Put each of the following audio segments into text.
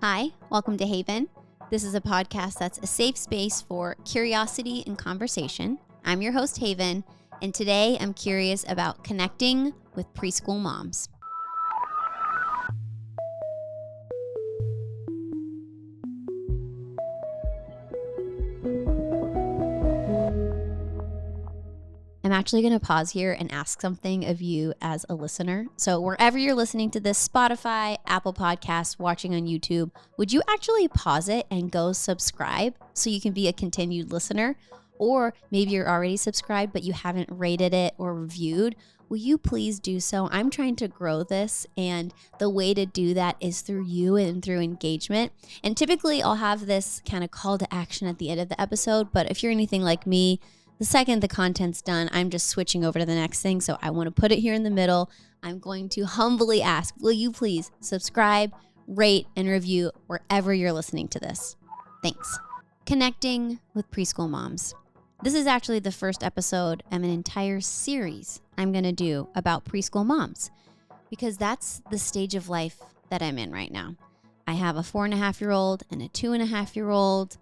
Hi, welcome to Haven. This is a podcast that's a safe space for curiosity and conversation. I'm your host, Haven, and today I'm curious about connecting with preschool moms. I'm actually going to pause here and ask something of you as a listener. So wherever you're listening to this, Spotify, Apple Podcasts, watching on YouTube, would you actually pause it and go subscribe so you can be a continued listener? Or maybe you're already subscribed, but you haven't rated it or reviewed. Will you please do so? I'm trying to grow this, and the way to do that is through you and through engagement. And typically I'll have this kind of call to action at the end of the episode, but if you're anything like me, the second the content's done, I'm just switching over to the next thing. So I want to put it here in the middle. I'm going to humbly ask, will you please subscribe, rate, and review wherever you're listening to this? Thanks. Connecting with preschool moms. This is actually the first episode of an entire series I'm going to do about preschool moms, because that's the stage of life that I'm in right now. I have a 4.5-year-old and a 2.5-year-old.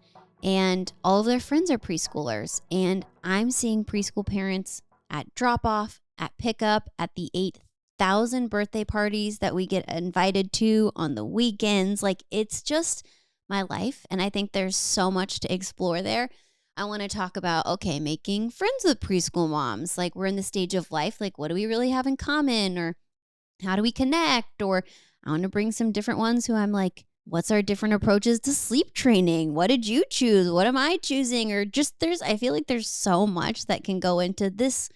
And all of their friends are preschoolers. And I'm seeing preschool parents at drop-off, at pickup, at the 8,000 birthday parties that we get invited to on the weekends. Like, it's just my life. And I think there's so much to explore there. I want to talk about, okay, making friends with preschool moms. Like, we're in the stage of life. Like, what do we really have in common? Or how do we connect? Or I want to bring some different ones who I'm like, what's our different approaches to sleep training? What did you choose? What am I choosing? Or just I feel like there's so much that can go into this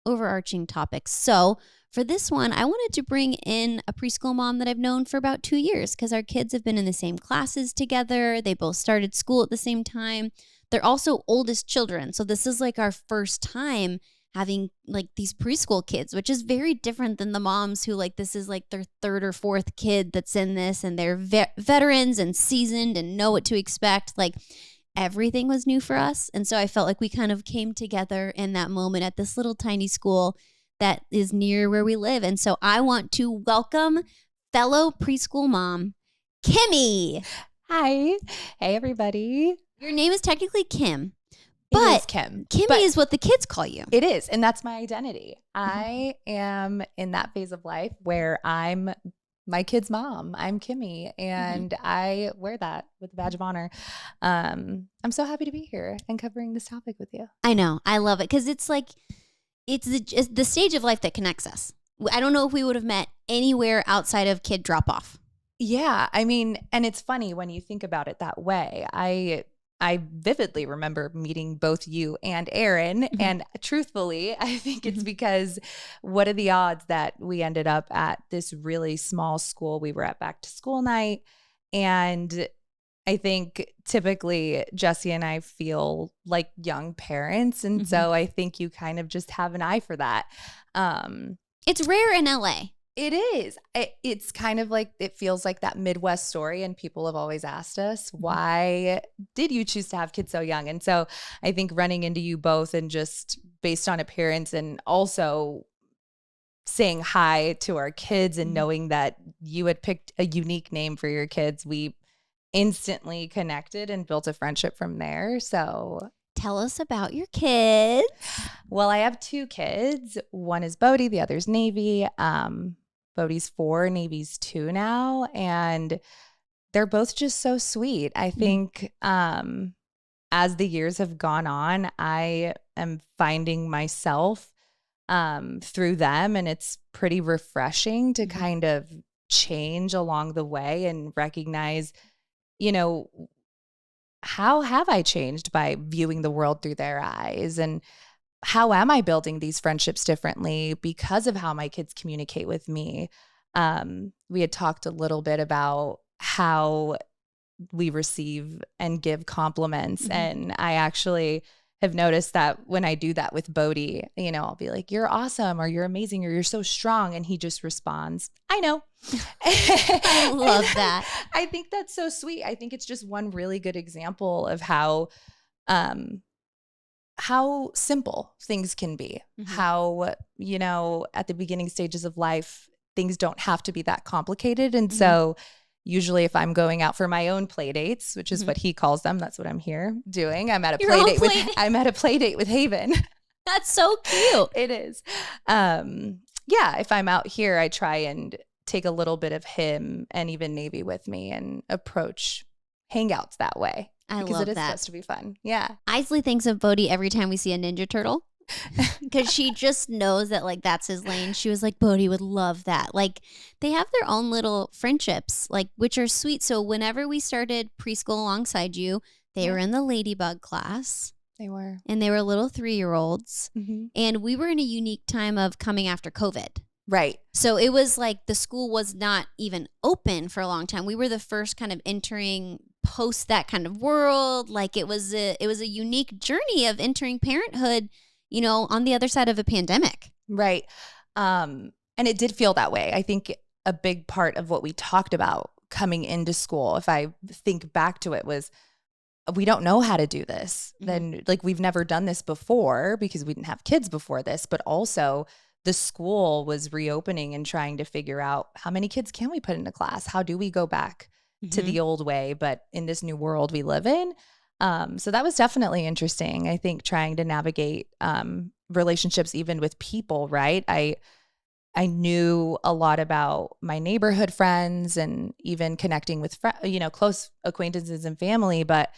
overarching topic. So for this one, I wanted to bring in a preschool mom that I've known for about 2 years because our kids have been in the same classes together. They both started school at the same time. They're also oldest children. So this is like our first time having like these preschool kids, which is very different than the moms who like this is like their third or fourth kid that's in this, and they're veterans and seasoned and know what to expect. Like, everything was new for us. And so I felt like we kind of came together in that moment at this little tiny school that is near where we live. And so I want to welcome fellow preschool mom, Kimmy. Hi. Hey, everybody. Your name is technically Kim. It But is Kim. Kimmy is what the kids call you. It is. And that's my identity. I am in that phase of life where I'm my kid's mom. I'm Kimmy. And I wear that with a badge of honor. I'm so happy to be here and covering this topic with you. I know. I love it because it's like, it's the stage of life that connects us. I don't know if we would have met anywhere outside of kid drop off. Yeah. I mean, and it's funny when you think about it that way. I vividly remember meeting both you and Aaron. And truthfully, I think it's because what are the odds that we ended up at this really small school? We were at back to school night. And I think typically Jesse and I feel like young parents. And so I think you kind of just have an eye for that. It's rare in LA. It is. It's kind of like, it feels like that Midwest story. And people have always asked us, why did you choose to have kids so young? And so I think running into you both and just based on appearance and also saying hi to our kids and knowing that you had picked a unique name for your kids, we instantly connected and built a friendship from there. So tell us about your kids. Well, I have 2 kids. One is Bodhi, the other's Navy. Bodhi's 4, Navy's 2 now, and they're both just so sweet. I think as the years have gone on, I am finding myself through them, and it's pretty refreshing to kind of change along the way and recognize, you know, how have I changed by viewing the world through their eyes? And how am I building these friendships differently because of how my kids communicate with me? We had talked a little bit about how we receive and give compliments. And I actually have noticed that when I do that with Bodhi, you know, I'll be like, you're awesome, or you're amazing, or you're so strong. And he just responds, I know. I love that. I think that's so sweet. I think it's just one really good example of how simple things can be, how, you know, at the beginning stages of life, things don't have to be that complicated. And so usually if I'm going out for my own play dates, which is what he calls them, that's what I'm here doing. I'm at a I'm at a play date with Haven. That's so cute. It is. Yeah, if I'm out here, I try and take a little bit of him and even Navy with me and approach hangouts that way. I because love it is that. supposed to be fun. Yeah. Isley thinks of Bodhi every time we see a Ninja Turtle because she just knows that like that's his lane. She was like, Bodhi would love that. Like they have their own little friendships, like which are sweet. So whenever we started preschool alongside you, they were in the Ladybug class. They were. And they were little 3-year-olds. Mm-hmm. And we were in a unique time of coming after COVID. Right. So it was like the school was not even open for a long time. We were the first kind of entering post that kind of world. Like it was a unique journey of entering parenthood, you know, on the other side of a pandemic. Right. And it did feel that way. I think a big part of what we talked about coming into school, if I think back to it, was we don't know how to do this. Mm-hmm. Then like we've never done this before because we didn't have kids before this, but also the school was reopening and trying to figure out how many kids can we put into class? How do we go back to the old way, but in this new world we live in? So that was definitely interesting. I think trying to navigate relationships even with people, right? I knew a lot about my neighborhood friends and even connecting with close acquaintances and family, but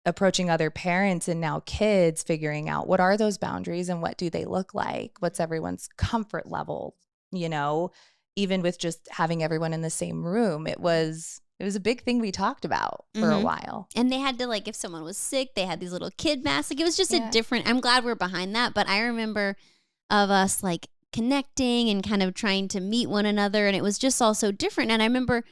approaching other parents and now kids, figuring out what are those boundaries and what do they look like? What's everyone's comfort level? You know, even with just having everyone in the same room, it was a big thing we talked about for a while. And they had to, like, if someone was sick, they had these little kid masks. Like, it was just a different, I'm glad we're behind that. But I remember of us like connecting and kind of trying to meet one another. And it was just all so different. And I remember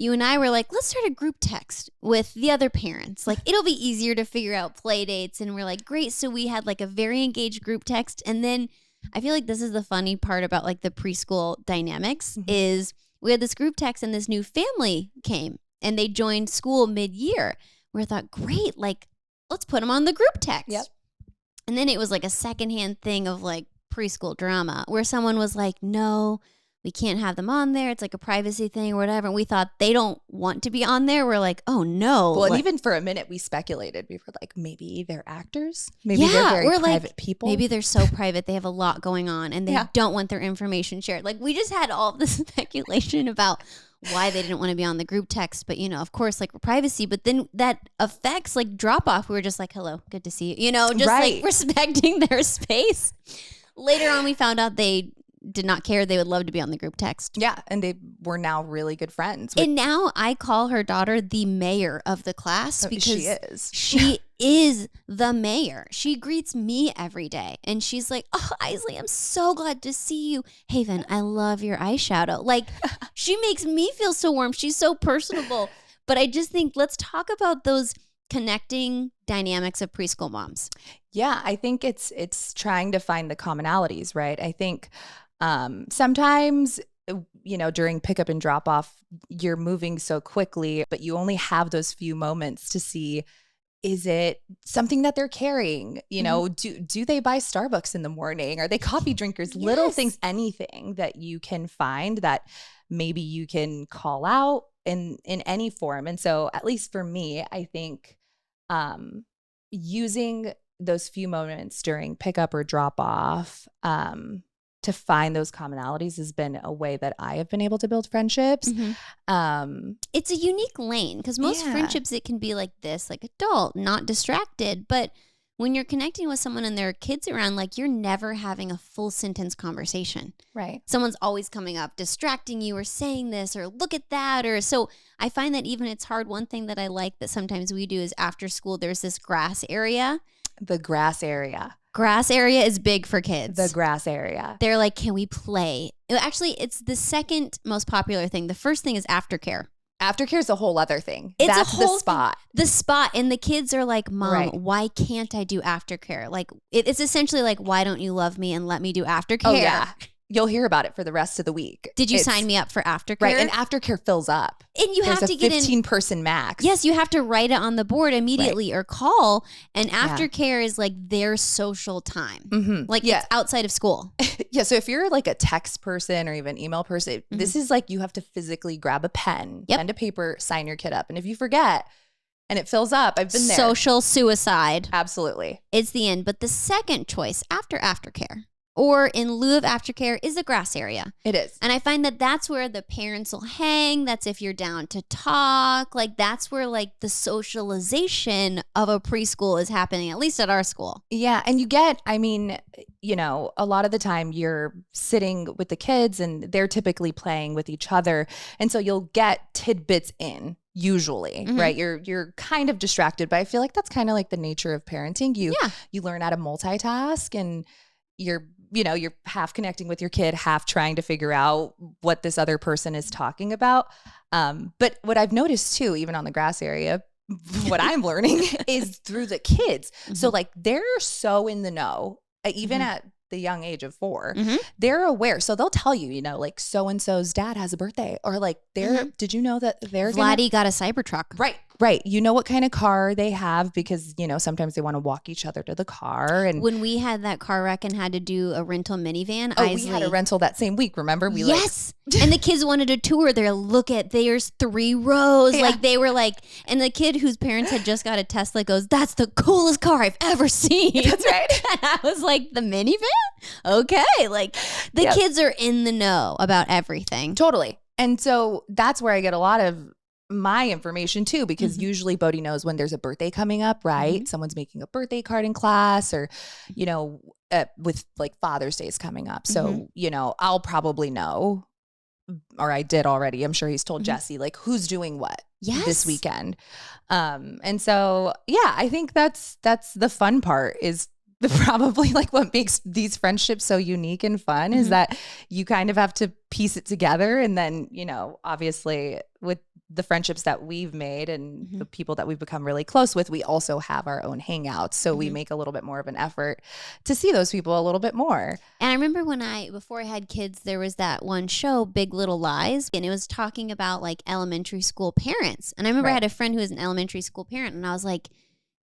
you and I were like, let's start a group text with the other parents. Like, it'll be easier to figure out play dates. And we're like, great. So we had like a very engaged group text. And then I feel like this is the funny part about like the preschool dynamics is we had this group text and this new family came and they joined school mid-year. We thought, great, like, let's put them on the group text. Yep. And then it was like a secondhand thing of like preschool drama where someone was like, no, we can't have them on there. It's like a privacy thing or whatever. And we thought they don't want to be on there. We're like, oh no. Well, and even for a minute we speculated. We were like, maybe they're actors. Maybe they're very private people. Maybe they're so private. They have a lot going on and they don't want their information shared. Like we just had all this speculation about why they didn't want to be on the group text. But, you know, of course, like privacy. But then that affects like drop off. We were just like, hello, good to see you. You know, just like respecting their space. Later on, we found out they did not care. They would love to be on the group text. Yeah. And they were now really good friends. And now I call her daughter the mayor of the class because she is the mayor. She greets me every day. And she's like, oh, Isley, I'm so glad to see you. Haven, I love your eyeshadow. Like she makes me feel so warm. She's so personable. But I just think let's talk about those connecting dynamics of preschool moms. Yeah, I think it's trying to find the commonalities, right? I think sometimes, you know, during pickup and drop off, you're moving so quickly, but you only have those few moments to see, is it something that they're carrying? You know, do they buy Starbucks in the morning? Are they coffee drinkers? Yes. Little things, anything that you can find that maybe you can call out in any form. And so at least for me, I think using those few moments during pickup or drop off to find those commonalities has been a way that I have been able to build friendships. It's a unique lane because most friendships, it can be like this, like adult, not distracted. But when you're connecting with someone and there are kids around, like you're never having a full sentence conversation. Right. Someone's always coming up, distracting you or saying this or look at that. Or so I find that even it's hard. One thing that I like that sometimes we do is after school, there's this grass area. The grass area. Grass area is big for kids. The grass area. They're like, can we play? Actually, it's the second most popular thing. The first thing is aftercare. Aftercare is a whole other thing. It's That's a whole the spot. The spot. And the kids are like, Mom, why can't I do aftercare? Like, it's essentially like, why don't you love me and let me do aftercare? Oh, yeah. you'll hear about it for the rest of the week. Did you sign me up for Aftercare? Right, and Aftercare fills up. And you have to get in 15-person max. Yes, you have to write it on the board immediately or call. And Aftercare is like their social time. Mm-hmm. Like it's outside of school. Yeah, so if you're like a text person or even email person, this is like you have to physically grab a pen, pen to paper, sign your kid up. And if you forget and it fills up, I've been there. Social suicide. Absolutely. It's the end. But the second choice after Aftercare, or in lieu of Aftercare, is the grass area. It is. And I find that that's where the parents will hang. That's if you're down to talk. Like that's where like the socialization of a preschool is happening, at least at our school. Yeah. And you get, I mean, you know, a lot of the time you're sitting with the kids and they're typically playing with each other. And so you'll get tidbits in. Usually, right? You're kind of distracted, but I feel like that's kind of like the nature of parenting. You learn how to multitask, and you're half connecting with your kid, half trying to figure out what this other person is talking about. But what I've noticed too, even on the grass area, what I'm learning is through the kids. So like they're so in the know, even at the young age of 4, they're aware. So they'll tell you, you know, like so-and-so's dad has a birthday, or like did you know that they're Vladdy got a Cybertruck. Right. You know what kind of car they have, because, you know, sometimes they want to walk each other to the car. And when we had that car wreck and had to do a rental minivan, we had a rental that same week. Remember? And the kids wanted a tour. They're there's 3 rows. Yeah. Like they were like, and the kid whose parents had just got a Tesla goes, "That's the coolest car I've ever seen." That's right. And I was like, the minivan? Okay. Like the kids are in the know about everything. Totally. And so that's where I get a lot of my information too, because usually Bodhi knows when there's a birthday coming up, right? Someone's making a birthday card in class, or, you know, with like Father's Day is coming up. So, you know, I'll probably know, or I did already. I'm sure he's told Jesse, like, who's doing what this weekend. And so, yeah, I think that's the fun part, is probably like what makes these friendships so unique and fun is that you kind of have to piece it together. And then, you know, obviously with the friendships that we've made and the people that we've become really close with, we also have our own hangouts. So we make a little bit more of an effort to see those people a little bit more. And I remember before I had kids, there was that one show, Big Little Lies, and it was talking about like elementary school parents. And I remember I had a friend who was an elementary school parent, and I was like,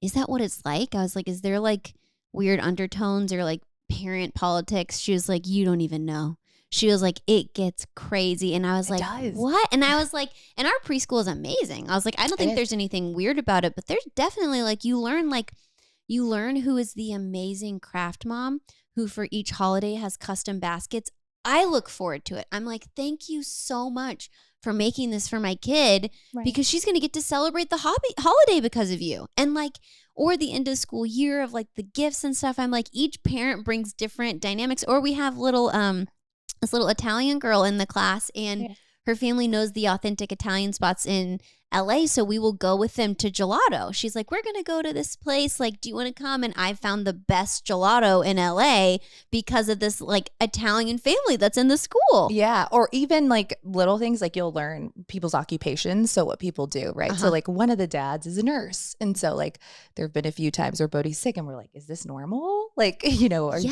is that what it's like? I was like, is there like weird undertones or like parent politics? She was like, you don't even know. She was like, it gets crazy. And I was like, what? And I was like, and our preschool is amazing. I was like, I don't think there's anything weird about it, but there's definitely like, you learn who is the amazing craft mom who for each holiday has custom baskets. I look forward to it. I'm like, thank you so much for making this for my kid, because she's going to get to celebrate the holiday because of you. And like, or the end of school year of like the gifts and stuff. I'm like, each parent brings different dynamics. Or we have this little Italian girl in the class, and her family knows the authentic Italian spots in LA. So we will go with them to gelato. She's like, we're going to go to this place. Like, do you want to come? And I found the best gelato in LA because of this like Italian family that's in the school. Yeah. Or even like little things, like you'll learn people's occupations. So what people do, right? So like one of the dads is a nurse. And so like there have been a few times where Bodhi's sick and we're like, is this normal? Like, you know, and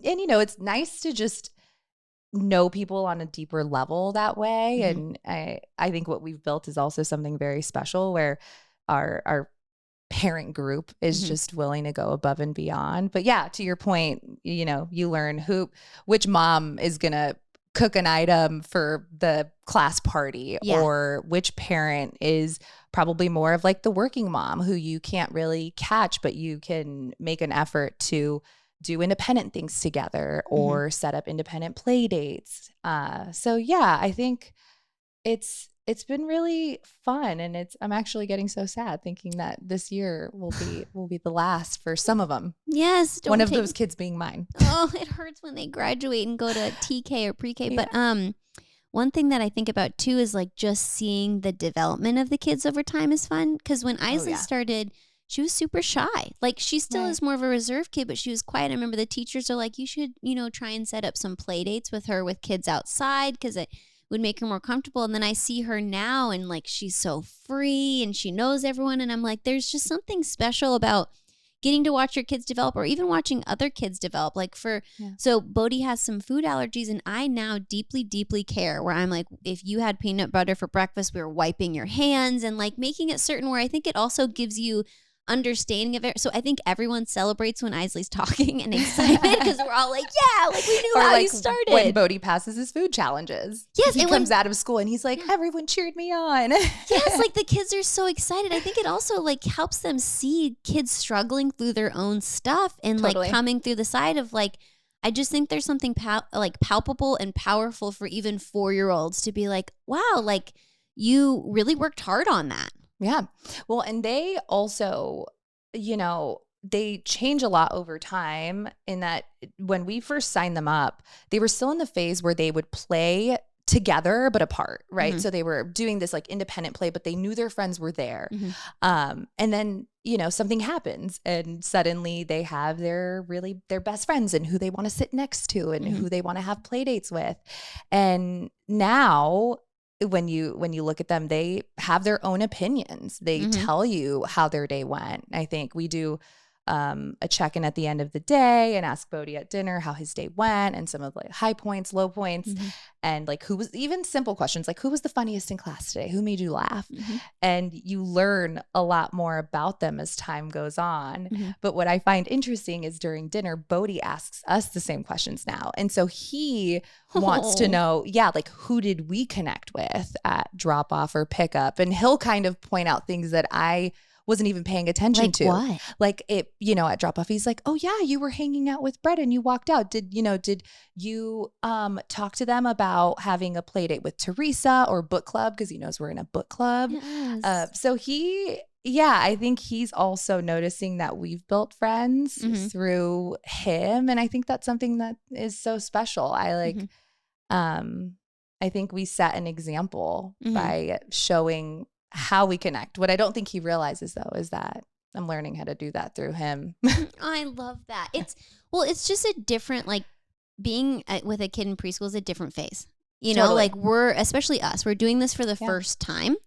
you know, it's nice to just know people on a deeper level that way. And I think what we've built is also something very special, where our parent group is just willing to go above and beyond. But yeah, to your point, you know, you learn which mom is going to cook an item for the class party, or which parent is probably more of like the working mom who you can't really catch, but you can make an effort to do independent things together or set up independent play dates. So yeah, I think it's been really fun, and I'm actually getting so sad thinking that this year will be the last for some of them. Yes, one of those kids being mine. Oh, it hurts when they graduate and go to TK or pre-K. Yeah. But one thing that I think about too is like just seeing the development of the kids over time is fun, because when Isla started, she was super shy. Like she still is more of a reserved kid, but she was quiet. I remember the teachers are like, you should, you know, try and set up some play dates with her with kids outside, because it would make her more comfortable. And then I see her now and like she's so free and she knows everyone. And I'm like, there's just something special about getting to watch your kids develop, or even watching other kids develop. Like so Bodhi has some food allergies, and I now deeply, deeply care, where I'm like, if you had peanut butter for breakfast, we were wiping your hands and like making it certain, where I think it also gives you understanding of it. So I think everyone celebrates when Isley's talking and excited, because we're all like, yeah, like we knew how you started. When Bodhi passes his food challenges. Yes. He comes out of school and he's like, everyone cheered me on. Yes, like the kids are so excited. I think it also like helps them see kids struggling through their own stuff and like coming through the side of like, I just think there's something like palpable and powerful for even 4-year-olds to be like, wow, like you really worked hard on that. Yeah. Well, and they also, they change a lot over time, in that when we first signed them up, they were still in the phase where they would play together but apart, right? Mm-hmm. So they were doing this like independent play, but they knew their friends were there. Mm-hmm. And then, something happens and suddenly they have their best friends and who they want to sit next to and who they want to have play dates with. And now when you look at them, they have their own opinions. They tell you how their day went. I think we do a check-in at the end of the day and ask Bodhi at dinner how his day went and some of like high points, low points, and like even simple questions like who was the funniest in class today? Who made you laugh? And you learn a lot more about them as time goes on. But what I find interesting is during dinner, Bodhi asks us the same questions now. And so he wants to know, like who did we connect with at drop off or pickup? And he'll kind of point out things that I wasn't even paying attention to. What? Like it, at drop off, he's like, oh yeah, you were hanging out with Brett and you walked out. Did you talk to them about having a play date with Teresa or book club? Because he knows we're in a book club. Yes. So I think he's also noticing that we've built friends through him. And I think that's something that is so special. I think we set an example by showing how we connect. What I don't think he realizes though is that I'm learning how to do that through him. I love that. It's just a different, like being with a kid in preschool is a different phase. Like especially us, we're doing this for the first time.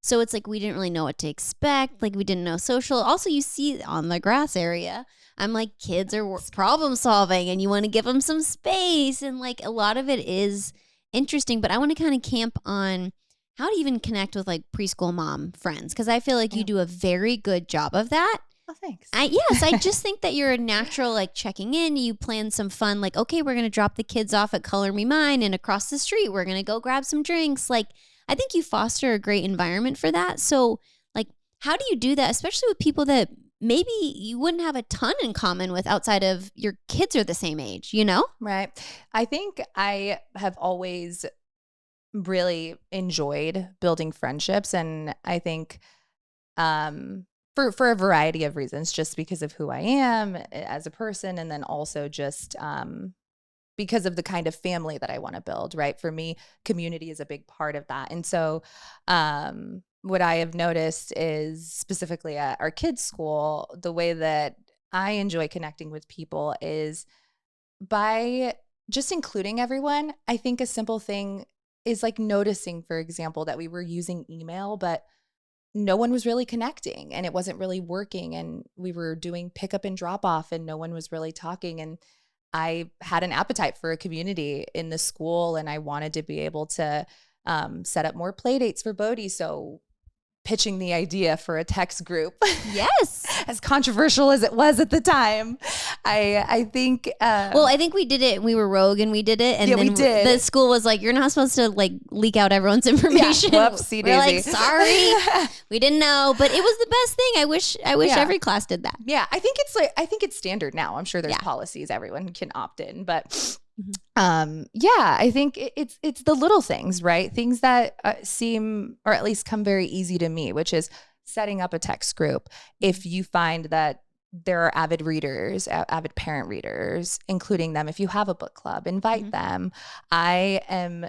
So it's like, we didn't really know what to expect. Like we didn't know social. Also, you see on the grass area, I'm like, kids are problem solving and you want to give them some space. And like a lot of it is interesting, but I want to kind of camp on how to even connect with like preschool mom friends. Cause I feel like you do a very good job of that. Oh, thanks. I just think that you're a natural, like checking in. You plan some fun, like, okay, we're going to drop the kids off at Color Me Mine and across the street, we're going to go grab some drinks. Like, I think you foster a great environment for that. So like, how do you do that? Especially with people that maybe you wouldn't have a ton in common with outside of your kids are the same age, Right. I think I have always really enjoyed building friendships. And I think for a variety of reasons, just because of who I am as a person, and then also just because of the kind of family that I want to build, right? For me, community is a big part of that. And so what I have noticed is specifically at our kids' school, the way that I enjoy connecting with people is by just including everyone. I think a simple thing is like noticing, for example, that we were using email, but no one was really connecting and it wasn't really working. And we were doing pickup and drop off and no one was really talking. And I had an appetite for a community in the school and I wanted to be able to set up more play dates for Bodhi. So pitching the idea for a text group. Yes. As controversial as it was at the time. I think I think we did it. We were rogue and we did it. And then we did. The school was like, you're not supposed to like leak out everyone's information. Yeah. Whoopsie daisy. We're like, sorry. We didn't know. But it was the best thing. I wish every class did that. Yeah. I think it's standard now. I'm sure there's policies everyone can opt in. But I think it's the little things, right? Things that seem, or at least come very easy to me, which is setting up a text group. If you find that there are avid readers, avid parent readers, including them. If you have a book club, invite them. I am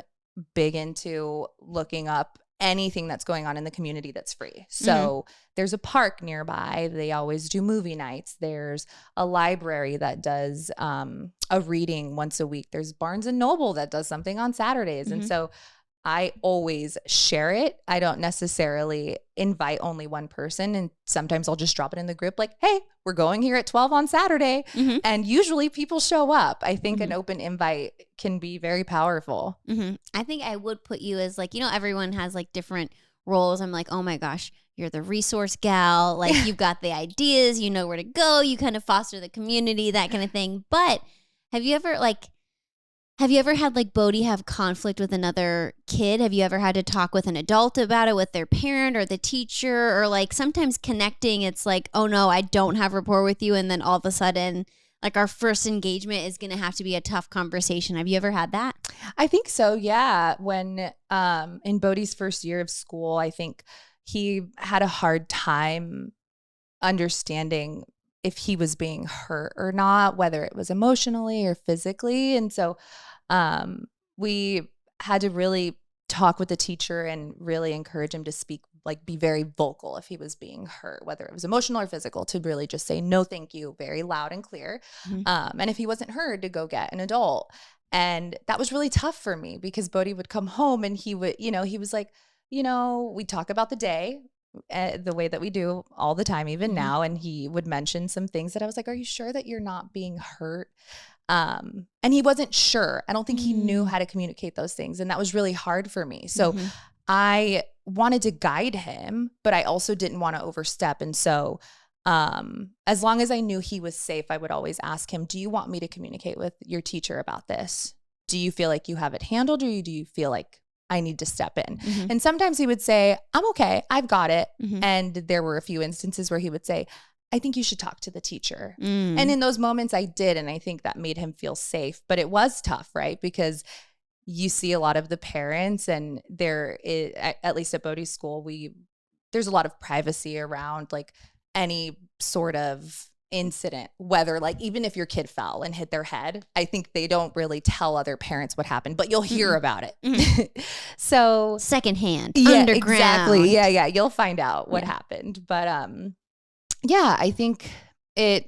big into looking up anything that's going on in the community that's free. So there's a park nearby. They always do movie nights. There's a library that does a reading once a week. There's Barnes and Noble that does something on Saturdays. And so I always share it. I don't necessarily invite only one person. And sometimes I'll just drop it in the group like, hey, we're going here at 12 on Saturday. Mm-hmm. And usually people show up. I think Mm-hmm. an open invite can be very powerful. Mm-hmm. I think I would put you as like, everyone has like different roles. I'm like, oh my gosh, you're the resource gal. Like you've got the ideas, you know where to go. You kind of foster the community, that kind of thing. But have you ever had like Bodhi have conflict with another kid? Have you ever had to talk with an adult about it, with their parent or the teacher? Or like sometimes connecting, it's like, oh no, I don't have rapport with you. And then all of a sudden, like our first engagement is going to have to be a tough conversation. Have you ever had that? I think so, yeah. When in Bodhi's first year of school, I think he had a hard time understanding if he was being hurt or not, whether it was emotionally or physically. And so we had to really talk with the teacher and really encourage him to speak, like be very vocal if he was being hurt, whether it was emotional or physical, to really just say, no, thank you, very loud and clear. Mm-hmm. And if he wasn't heard, to go get an adult. And that was really tough for me because Bodhi would come home and he would, he was like, we talk about the day, the way that we do all the time, even Mm-hmm. now. And he would mention some things that I was like, are you sure that you're not being hurt? And he wasn't sure. I don't think he knew how to communicate those things. And that was really hard for me. So Mm-hmm. I wanted to guide him, but I also didn't want to overstep. And so as long as I knew he was safe, I would always ask him, do you want me to communicate with your teacher about this? Do you feel like you have it handled, or do you feel like I need to step in? Mm-hmm. And sometimes he would say, I'm okay, I've got it. Mm-hmm. And there were a few instances where he would say, I think you should talk to the teacher. Mm. And in those moments I did. And I think that made him feel safe. But it was tough, right? Because you see a lot of the parents, and there is, at least at Bodhi's school, there's a lot of privacy around like any sort of incident, whether like even if your kid fell and hit their head, I think they don't really tell other parents what happened, but you'll hear about it. So Secondhand, yeah, underground. exactly. Yeah. You'll find out what happened. But yeah, I think it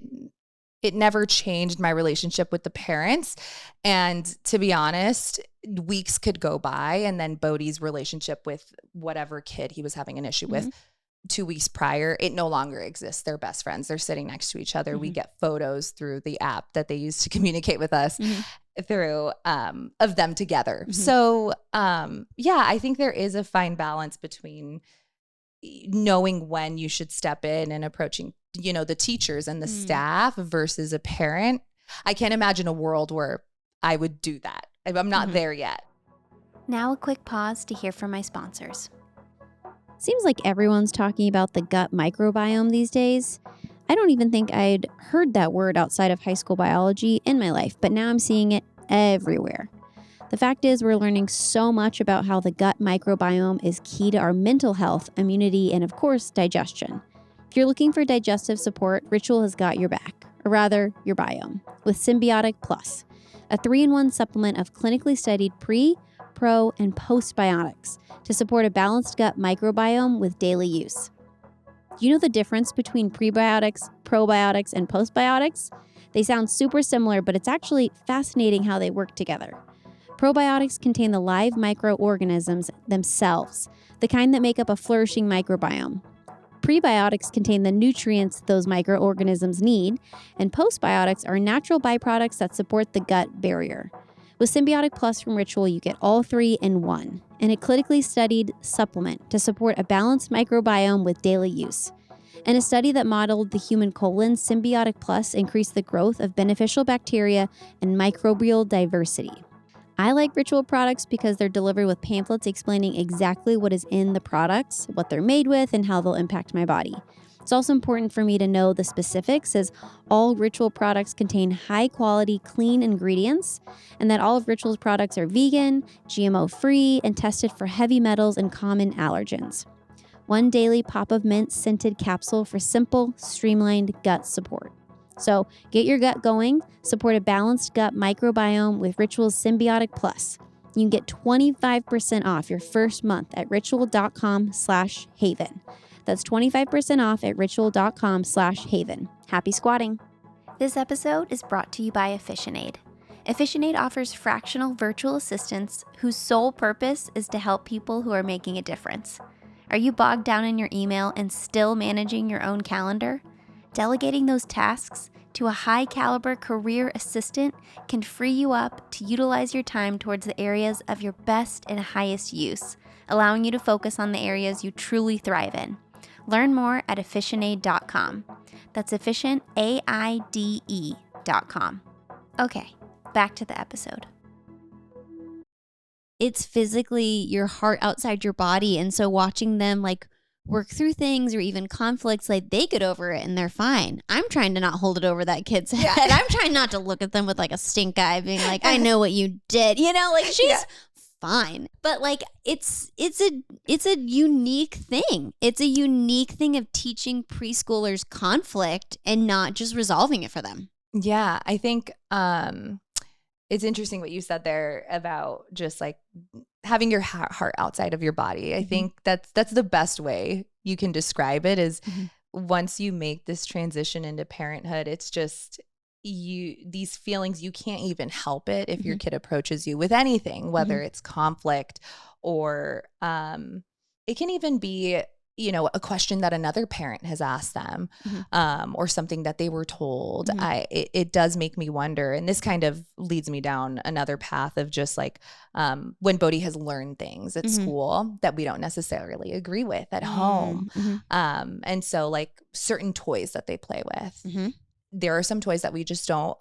never changed my relationship with the parents. And to be honest, weeks could go by, and then Bodhi's relationship with whatever kid he was having an issue with 2 weeks prior, it no longer exists. They're best friends. They're sitting next to each other. We get photos through the app that they use to communicate with us through of them together. So yeah, I think there is a fine balance between knowing when you should step in and approaching, the teachers and the staff versus a parent. I can't imagine a world where I would do that. I'm not there yet. Now a quick pause to hear from my sponsors. Seems like everyone's talking about the gut microbiome these days. I don't even think I'd heard that word outside of high school biology in my life, but now I'm seeing it everywhere. The fact is, we're learning so much about how the gut microbiome is key to our mental health, immunity, and of course, digestion. If you're looking for digestive support, Ritual has got your back, or rather, your biome, with Symbiotic Plus, a 3-in-1 supplement of clinically studied pre, pro, and postbiotics to support a balanced gut microbiome with daily use. Do you know the difference between prebiotics, probiotics, and postbiotics? They sound super similar, but it's actually fascinating how they work together. Probiotics contain the live microorganisms themselves, the kind that make up a flourishing microbiome. Prebiotics contain the nutrients those microorganisms need, and postbiotics are natural byproducts that support the gut barrier. With Symbiotic Plus from Ritual, you get all 3 in one, and a clinically studied supplement to support a balanced microbiome with daily use. In a study that modeled the human colon, Symbiotic Plus increased the growth of beneficial bacteria and microbial diversity. I like Ritual products because they're delivered with pamphlets explaining exactly what is in the products, what they're made with, and how they'll impact my body. It's also important for me to know the specifics, as all Ritual products contain high-quality, clean ingredients, and that all of Ritual's products are vegan, GMO-free, and tested for heavy metals and common allergens. One daily pop of mint scented capsule for simple, streamlined gut support. So get your gut going, support a balanced gut microbiome with Ritual's Symbiotic Plus. You can get 25% off your first month at ritual.com/haven. That's 25% off at ritual.com/haven. Happy squatting. This episode is brought to you by Efficientaid. Efficienate offers fractional virtual assistants whose sole purpose is to help people who are making a difference. Are you bogged down in your email and still managing your own calendar? Delegating those tasks to a high-caliber career assistant can free you up to utilize your time towards the areas of your best and highest use, allowing you to focus on the areas you truly thrive in. Learn more at efficientaid.com. That's efficient, AIDE.com. Okay, back to the episode. It's physically your heart outside your body. And so watching them like work through things or even conflicts, like they get over it and they're fine. I'm trying to not hold it over that kid's head. Yeah. I'm trying not to look at them with like a stink eye being like, I know what you did. You know, like she's fine. But like it's a unique thing. It's a unique thing of teaching preschoolers conflict and not just resolving it for them. Yeah, I think it's interesting what you said there about just like having your heart outside of your body. I think that's the best way you can describe it is once you make this transition into parenthood, it's just these feelings, you can't even help it if your kid approaches you with anything, whether it's conflict or it can even be, you know, a question that another parent has asked them or something that they were told. It does make me wonder. And this kind of leads me down another path of just like when Bodhi has learned things at school that we don't necessarily agree with at home. And so like certain toys that they play with, there are some toys that we just don't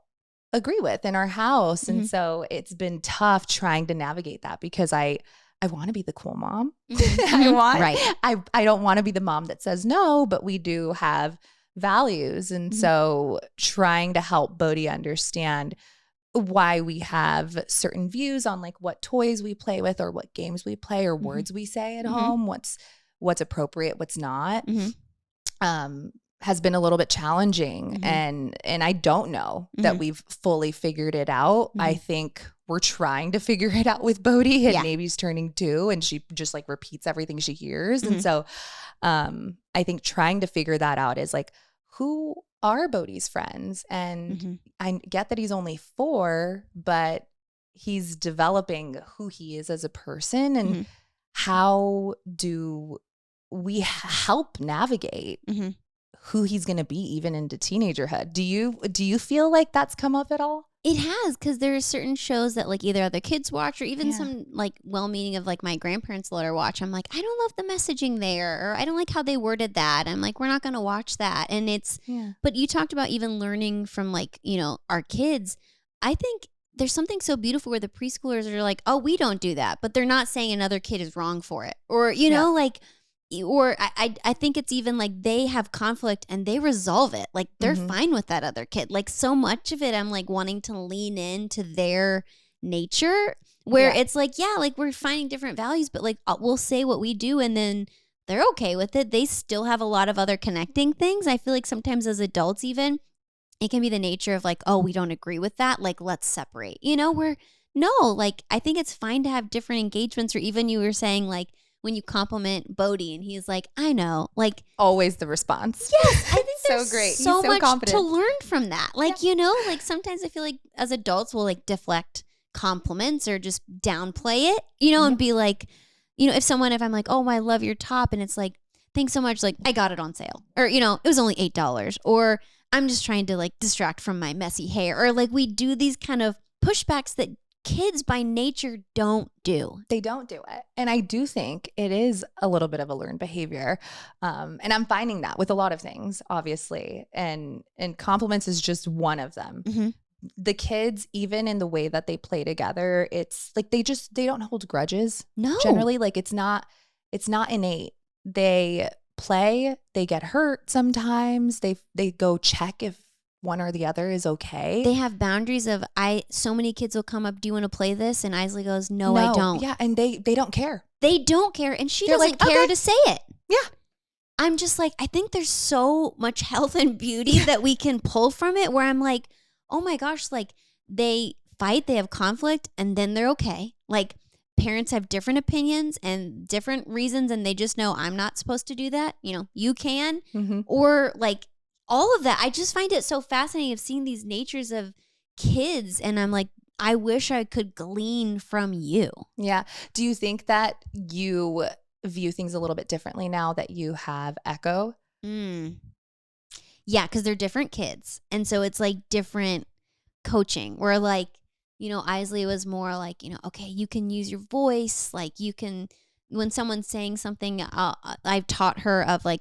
agree with in our house. And so it's been tough trying to navigate that because I want to be the cool mom. I don't want to be the mom that says no, but we do have values. And so trying to help Bodhi understand why we have certain views on like what toys we play with or what games we play or words we say at home, what's appropriate, what's not, has been a little bit challenging. And I don't know that we've fully figured it out. I think we're trying to figure it out with Bodhi, and Navy's turning 2 and she just like repeats everything she hears. And so I think trying to figure that out is like, who are Bodhi's friends? And I get that he's only 4, but he's developing who he is as a person. And how do we help navigate who he's going to be even into teenagerhood? Do you feel like that's come up at all? It has, because there are certain shows that like either other kids watch or even some like well-meaning of like my grandparents let her watch. I'm like, I don't love the messaging there, or I don't like how they worded that. I'm like, we're not going to watch that. And it's, but you talked about even learning from like, you know, our kids. I think there's something so beautiful where the preschoolers are like, oh, we don't do that, but they're not saying another kid is wrong for it, or, you know, like, or I think it's even like they have conflict and they resolve it. Like they're fine with that other kid. Like so much of it, I'm like wanting to lean into their nature where it's like, like we're finding different values, but like we'll say what we do and then they're okay with it. They still have a lot of other connecting things. I feel like sometimes as adults even, it can be the nature of like, oh, we don't agree with that. Like, let's separate, you know, where no, like I think it's fine to have different engagements, or even you were saying like, when you compliment Bodhi and he's like, I know, like always the response. Yes, I think there's so great. so much confident to learn from that. Like, you know, like sometimes I feel like as adults we'll like deflect compliments or just downplay it, you know, and be like, you know, if I'm like, oh, I love your top, and it's like, thanks so much, like I got it on sale, or, you know, it was only $8, or I'm just trying to like distract from my messy hair, or like we do these kind of pushbacks that kids by nature don't do. They don't do it. And I do think it is a little bit of a learned behavior. And I'm finding that with a lot of things, obviously. And compliments is just one of them. The kids, even in the way that they play together, it's like they don't hold grudges. No. Generally, like it's not innate. They play, they get hurt sometimes. They go check if one or the other is okay. They have boundaries of so many kids will come up, do you want to play this? And Isley goes, no, I don't. Yeah, and they don't care. They don't care, and They're doesn't like, care to say it. Yeah. I'm just like, I think there's so much health and beauty that we can pull from it, where I'm like, oh my gosh, like they fight, they have conflict, and then they're okay. Like parents have different opinions and different reasons, and they just know I'm not supposed to do that. You know, you can, or like, all of that. I just find it so fascinating of seeing these natures of kids. And I'm like, I wish I could glean from you. Yeah. Do you think that you view things a little bit differently now that you have Echo? Yeah, because they're different kids. And so it's like different coaching where like, Isley was more like, okay, you can use your voice. Like you can, when someone's saying something, I've taught her of like,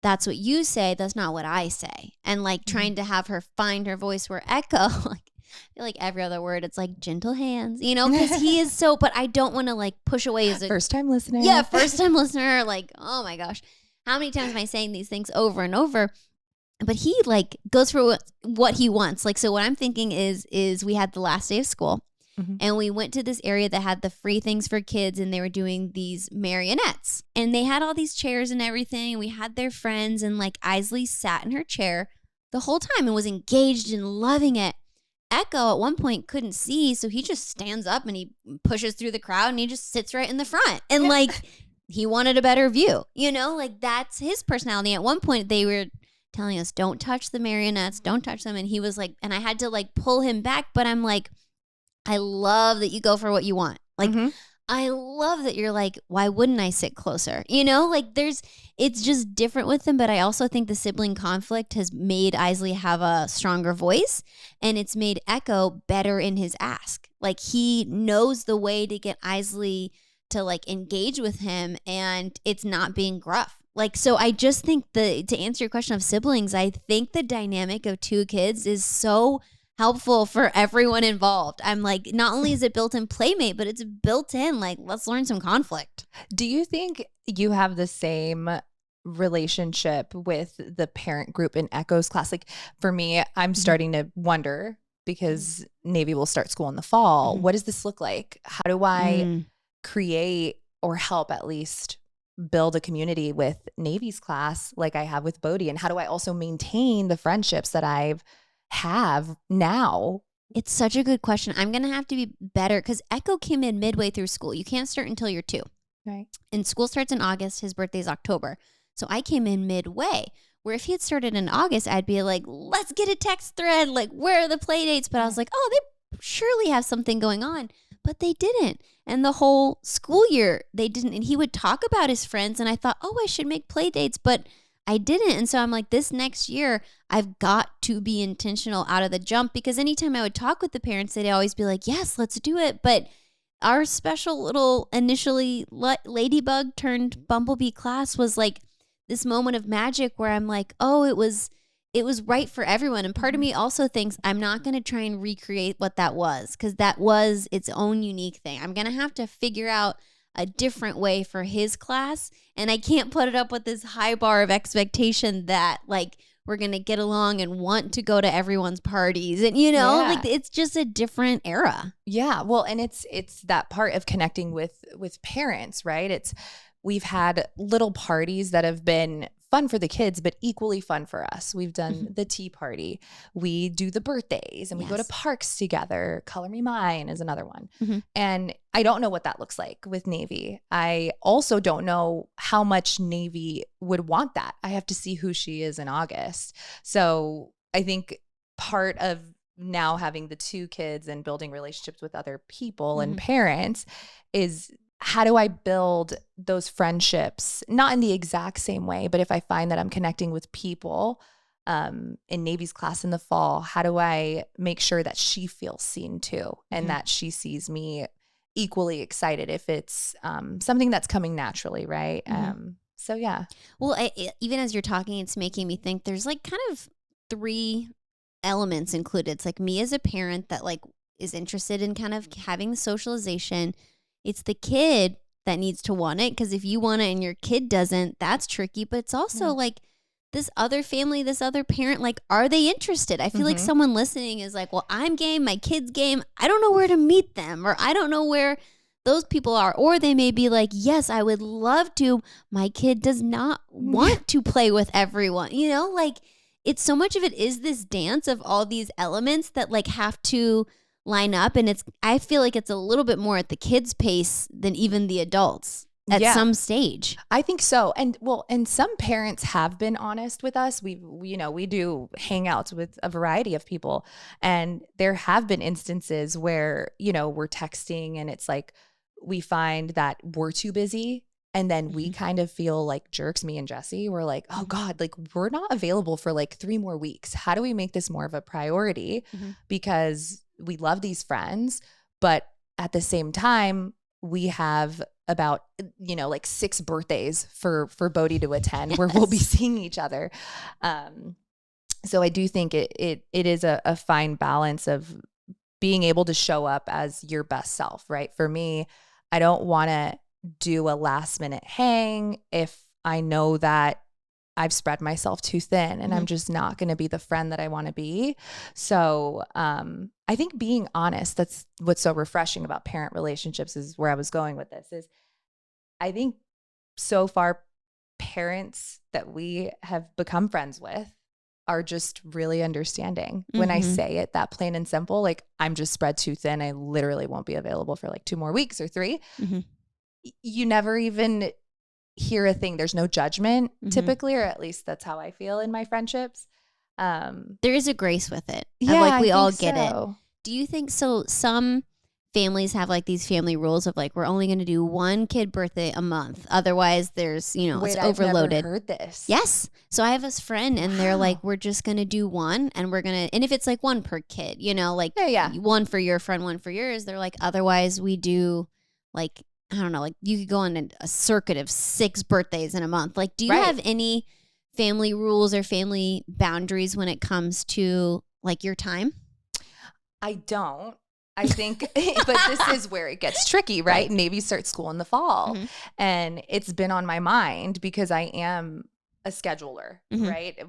that's what you say. That's not what I say. And like trying to have her find her voice where Echo, like, I feel like every other word, it's like gentle hands, because he is so, but I don't want to like push away as a first time listener. Yeah, first time listener. Like, oh my gosh, how many times am I saying these things over and over? But he like goes for what he wants. Like, so what I'm thinking is we had the last day of school and we went to this area that had the free things for kids and they were doing these marionettes and they had all these chairs and everything. And we had their friends and like Isley sat in her chair the whole time and was engaged and loving it. Echo at one point couldn't see. So he just stands up and he pushes through the crowd and he just sits right in the front. And like, he wanted a better view, like that's his personality. At one point they were telling us, don't touch the marionettes, don't touch them. And he was like, and I had to like pull him back. But I'm like, I love that you go for what you want. Like, I love that you're like, why wouldn't I sit closer? Like it's just different with them. But I also think the sibling conflict has made Isley have a stronger voice and it's made Echo better in his ask. Like he knows the way to get Isley to like engage with him and it's not being gruff. Like, so I just think to answer your question of siblings, I think the dynamic of two kids is so helpful for everyone involved. I'm like, not only is it built in Playmate, but it's built in like, let's learn some conflict. Do you think you have the same relationship with the parent group in Echo's class? Like for me, I'm starting to wonder because Navy will start school in the fall. What does this look like? How do I create or help at least build a community with Navy's class like I have with Bodhi? And how do I also maintain the friendships that I have now? It's such a good question. I'm going to have to be better because Echo came in midway through school. You can't start until you're 2. Right. And school starts in August. His birthday's October. So I came in midway. Where if he had started in August, I'd be like, let's get a text thread. Like, where are the play dates? But I was like, oh, they surely have something going on. But they didn't. And the whole school year, they didn't. And he would talk about his friends. And I thought, oh, I should make play dates. But I didn't. And so I'm like, this next year, I've got to be intentional out of the jump. Because anytime I would talk with the parents, they'd always be like, yes, let's do it. But our special little initially ladybug turned bumblebee class was like this moment of magic where I'm like, oh, it was right for everyone. And part of me also thinks I'm not going to try and recreate what that was because that was its own unique thing. I'm going to have to figure out a different way for his class. And I can't put it up with this high bar of expectation that like we're going to get along and want to go to everyone's parties. And, like it's just a different era. Yeah. Well, and it's that part of connecting with parents, right? We've had little parties that have been fun for the kids, but equally fun for us. We've done the tea party. We do the birthdays and we go to parks together. Color Me Mine is another one. And I don't know what that looks like with Navy. I also don't know how much Navy would want that. I have to see who she is in August. So I think part of now having the 2 kids and building relationships with other people and parents is how do I build those friendships, not in the exact same way, but if I find that I'm connecting with people in Navy's class in the fall, how do I make sure that she feels seen too and that she sees me equally excited if it's something that's coming naturally, right? So yeah. Well, even as you're talking, it's making me think there's like kind of 3 elements included. It's like me as a parent that like is interested in kind of having the socialization. It's the kid that needs to want it because if you want it and your kid doesn't, that's tricky. But it's also like this other family, this other parent, like, are they interested? I feel like someone listening is like, well, I'm game, my kid's game. I don't know where to meet them or I don't know where those people are. Or they may be like, yes, I would love to. My kid does not want to play with everyone. Like it's so much of it is this dance of all these elements that like have to line up. And I feel like it's a little bit more at the kids' pace than even the adults. at some stage. I think so. And some parents have been honest with us. We do hangouts with a variety of people, and there have been instances where, we're texting and it's like, we find that we're too busy. And then we kind of feel like jerks, me and Jesse. We're like, oh God, like we're not available for like 3 more weeks. How do we make this more of a priority? Because we love these friends, but at the same time, we have about, like 6 birthdays for Bodhi to attend where we'll be seeing each other. So I do think it is a fine balance of being able to show up as your best self, right? For me, I don't want to do a last minute hang if I know that I've spread myself too thin and I'm just not going to be the friend that I want to be. So I think being honest, that's what's so refreshing about parent relationships, is where I was going with this, is I think so far parents that we have become friends with are just really understanding. When I say it that plain and simple, like I'm just spread too thin, I literally won't be available for like 2 more weeks or 3. You never even hear a thing. There's no judgment typically, or at least that's how I feel in my friendships. There is a grace with it. Yeah, like we all get it. Do you think so? Some families have like these family rules of like, we're only going to do 1 kid birthday a month. Otherwise there's, it's overloaded. I've never heard this. Yes. So I have this friend and they're like, we're just going to do 1 and we're going to, and if it's like 1 per kid, like 1 for your friend, 1 for yours, they're like, otherwise we do like, I don't know, like you could go on a circuit of 6 birthdays in a month. Like, do you have any family rules or family boundaries when it comes to like your time? I don't. I think, but this is where it gets tricky, right? Navy starts school in the fall, and it's been on my mind because I am a scheduler, right?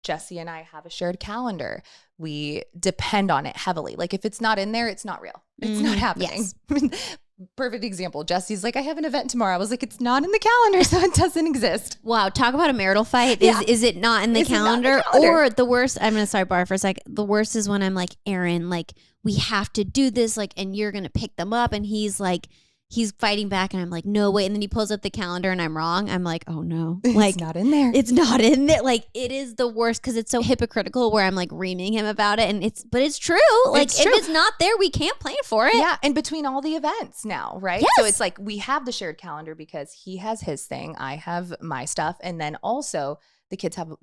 Jesse and I have a shared calendar. We depend on it heavily. Like if it's not in there, it's not real. It's not happening. Yes. Perfect example. Jesse's like, I have an event tomorrow. I was like, it's not in the calendar, so it doesn't exist. Wow. Talk about a marital fight. Is it not in the calendar? Or the worst, I'm going to sidebar for a second. The worst is when I'm like, Aaron, like we have to do this, like, and you're going to pick them up. And he's like, he's fighting back and I'm like, no, wait. And then he pulls up the calendar and I'm wrong. I'm like, oh no. Like, it's not in there. It's not in there. Like it is the worst because it's so hypocritical where I'm like reaming him about it. And but it's true. Like if it's not there, we can't plan for it. Yeah. And between all the events now, right? Yes. So it's like we have the shared calendar because he has his thing. I have my stuff. And then also the kids have,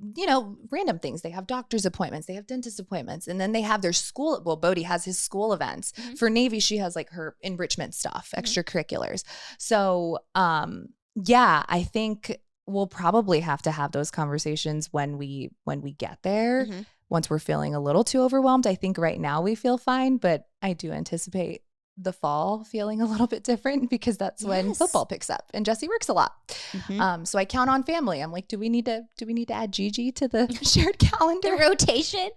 random things. They have doctor's appointments. They have dentist appointments. And then they have their school. Well, Bodhi has his school events. For Navy, she has like her enrichment stuff, extracurriculars. So, I think we'll probably have to have those conversations when we get there, once we're feeling a little too overwhelmed. I think right now we feel fine, but I do anticipate the fall feeling a little bit different because that's when football picks up and Jesse works a lot. So I count on family. I'm like, do we need to add Gigi to the shared calendar? The rotation?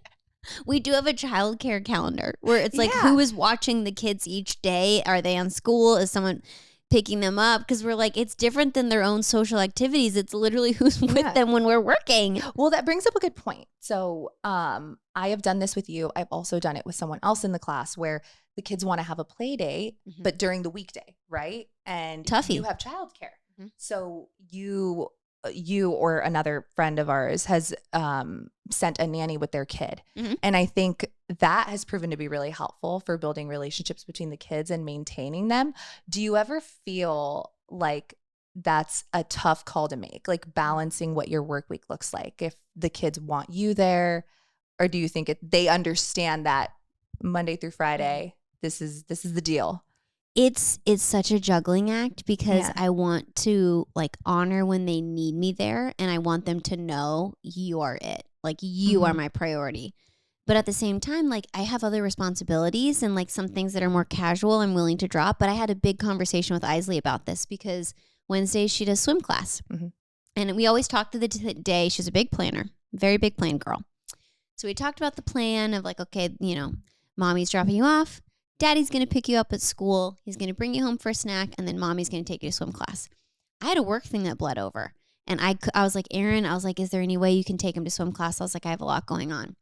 We do have a childcare calendar where it's like, who is watching the kids each day? Are they on school? Is someone picking them up? Because we're like, it's different than their own social activities. It's literally who's with them when we're working. Well, that brings up a good point. So I have done this with you. I've also done it with someone else in the class where the kids want to have a play date, but during the weekday, right? And you have childcare. So you or another friend of ours has sent a nanny with their kid. And I think that has proven to be really helpful for building relationships between the kids and maintaining them. Do you ever feel like that's a tough call to make, like balancing what your work week looks like if the kids want you there? Or do you think they understand that Monday through Friday, this is the deal? It's such a juggling act because I want to like honor when they need me there, and I want them to know you are it. Like you are my priority. But at the same time, like I have other responsibilities and like some things that are more casual I'm willing to drop. But I had a big conversation with Isley about this because Wednesdays she does swim class. And we always talk to the day. She's a big planner, very big plan girl. So we talked about the plan of like, okay, mommy's dropping you off. Daddy's going to pick you up at school. He's going to bring you home for a snack. And then mommy's going to take you to swim class. I had a work thing that bled over. And I was like, Aaron, I was like, is there any way you can take him to swim class? I was like, I have a lot going on.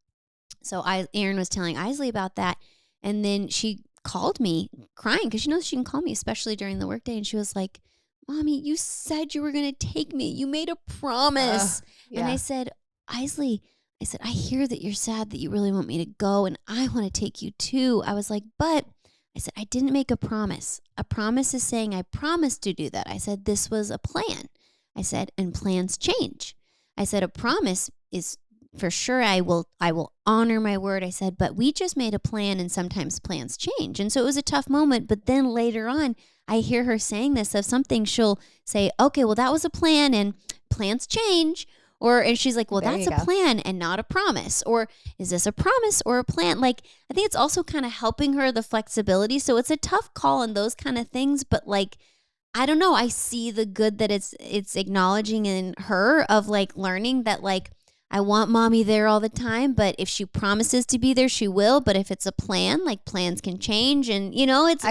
So Aaron was telling Isley about that. And then she called me crying because she knows she can call me, especially during the workday. And she was like, Mommy, you said you were going to take me. You made a promise. Yeah. And I said, Isley, I hear that you're sad that you really want me to go and I want to take you too. I was like, but I said, I didn't make a promise. A promise is saying I promised to do that. I said, this was a plan. I said, and plans change. I said, a promise is for sure I will honor my word. I said, but we just made a plan and sometimes plans change. And so it was a tough moment. But then later on, I hear her saying this of something. She'll say, okay, well, that was a plan and plans change. And she's like, well, that's a plan and not a promise. Or is this a promise or a plan? Like, I think it's also kind of helping her the flexibility. So it's a tough call on those kind of things. But like, I don't know. I see the good that it's acknowledging in her of like learning that like, I want mommy there all the time, but if she promises to be there, she will. But if it's a plan, like plans can change. And, it's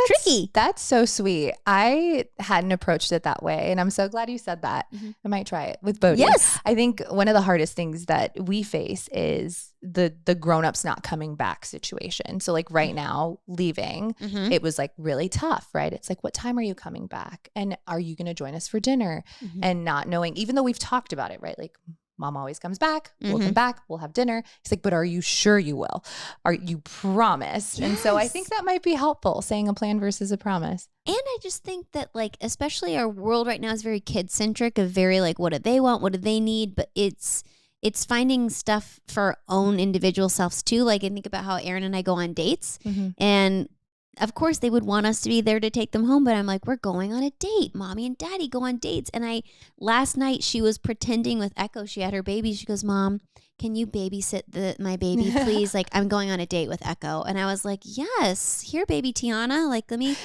tricky. That's so sweet. I hadn't approached it that way. And I'm so glad you said that. Mm-hmm. I might try it with Bodhi. Yes. I think one of the hardest things that we face is the grown-ups not coming back situation. So like right now, leaving, it was like really tough, right? It's like, what time are you coming back? And are you going to join us for dinner? And not knowing, even though we've talked about it, right? Like, Mom always comes back. We'll come back. We'll have dinner. He's like, but are you sure you will? Are you promised? Yes. And so I think that might be helpful, saying a plan versus a promise. And I just think that like, especially our world right now is very kid-centric, of very like, what do they want? What do they need? But it's finding stuff for our own individual selves too. Like I think about how Aaron and I go on dates and of course they would want us to be there to take them home, but I'm like, we're going on a date. Mommy and Daddy go on dates. And last night she was pretending with Echo. She had her baby. She goes, Mom, can you babysit my baby, please? Like I'm going on a date with Echo. And I was like, yes, here, baby Tiana. Like, let me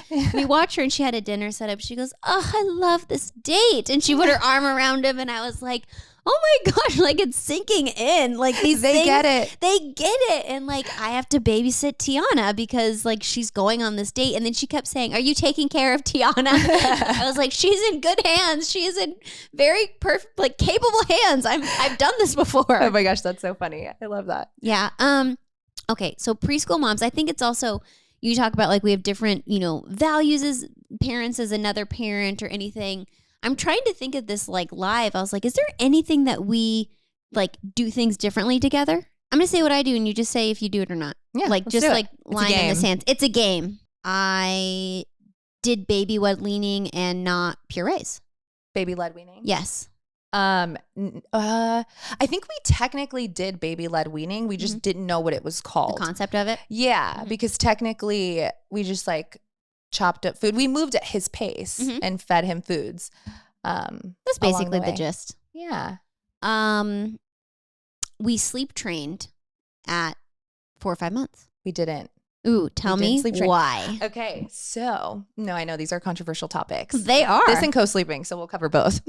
watch her. And she had a dinner set up. She goes, oh, I love this date. And she put her arm around him. And I was like, oh my gosh, like it's sinking in. Like these things, get it. They get it. And like I have to babysit Tiana because like she's going on this date. And then she kept saying, are you taking care of Tiana? I was like, she's in good hands. She is in very perfect, like capable hands. I've done this before. Oh my gosh, that's so funny. I love that. Yeah. Okay. So preschool moms, I think it's also, you talk about like we have different, values as parents, as another parent or anything. I'm trying to think of this like live. I was like, is there anything that we like do things differently together? I'm going to say what I do and you just say if you do it or not. Yeah, like just like line in the sand. It's a game. I did baby led weaning and not purees. Baby led weaning? Yes. I think we technically did baby led weaning. We just didn't know what it was called. The concept of it? Yeah, because technically we just like chopped up food. We moved at his pace and fed him foods. That's basically the gist. Yeah. We sleep trained at 4 or 5 months. We didn't. Ooh, tell me why. Okay, so no, I know these are controversial topics. They are. This and co-sleeping, so we'll cover both.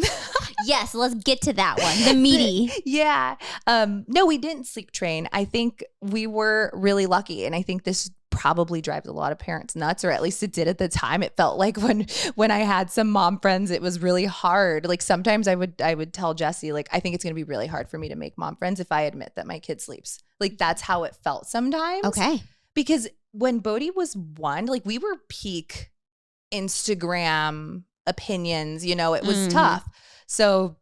Yes, let's get to that one. The meaty. Yeah. No, we didn't sleep train. I think we were really lucky, and I think this probably drives a lot of parents nuts, or at least it did at the time. It felt like when I had some mom friends, it was really hard. Like sometimes I would tell Jesse, like, I think it's going to be really hard for me to make mom friends if I admit that my kid sleeps. Like that's how it felt sometimes. Okay. Because when Bodhi was 1, like we were peak Instagram opinions, it was tough. So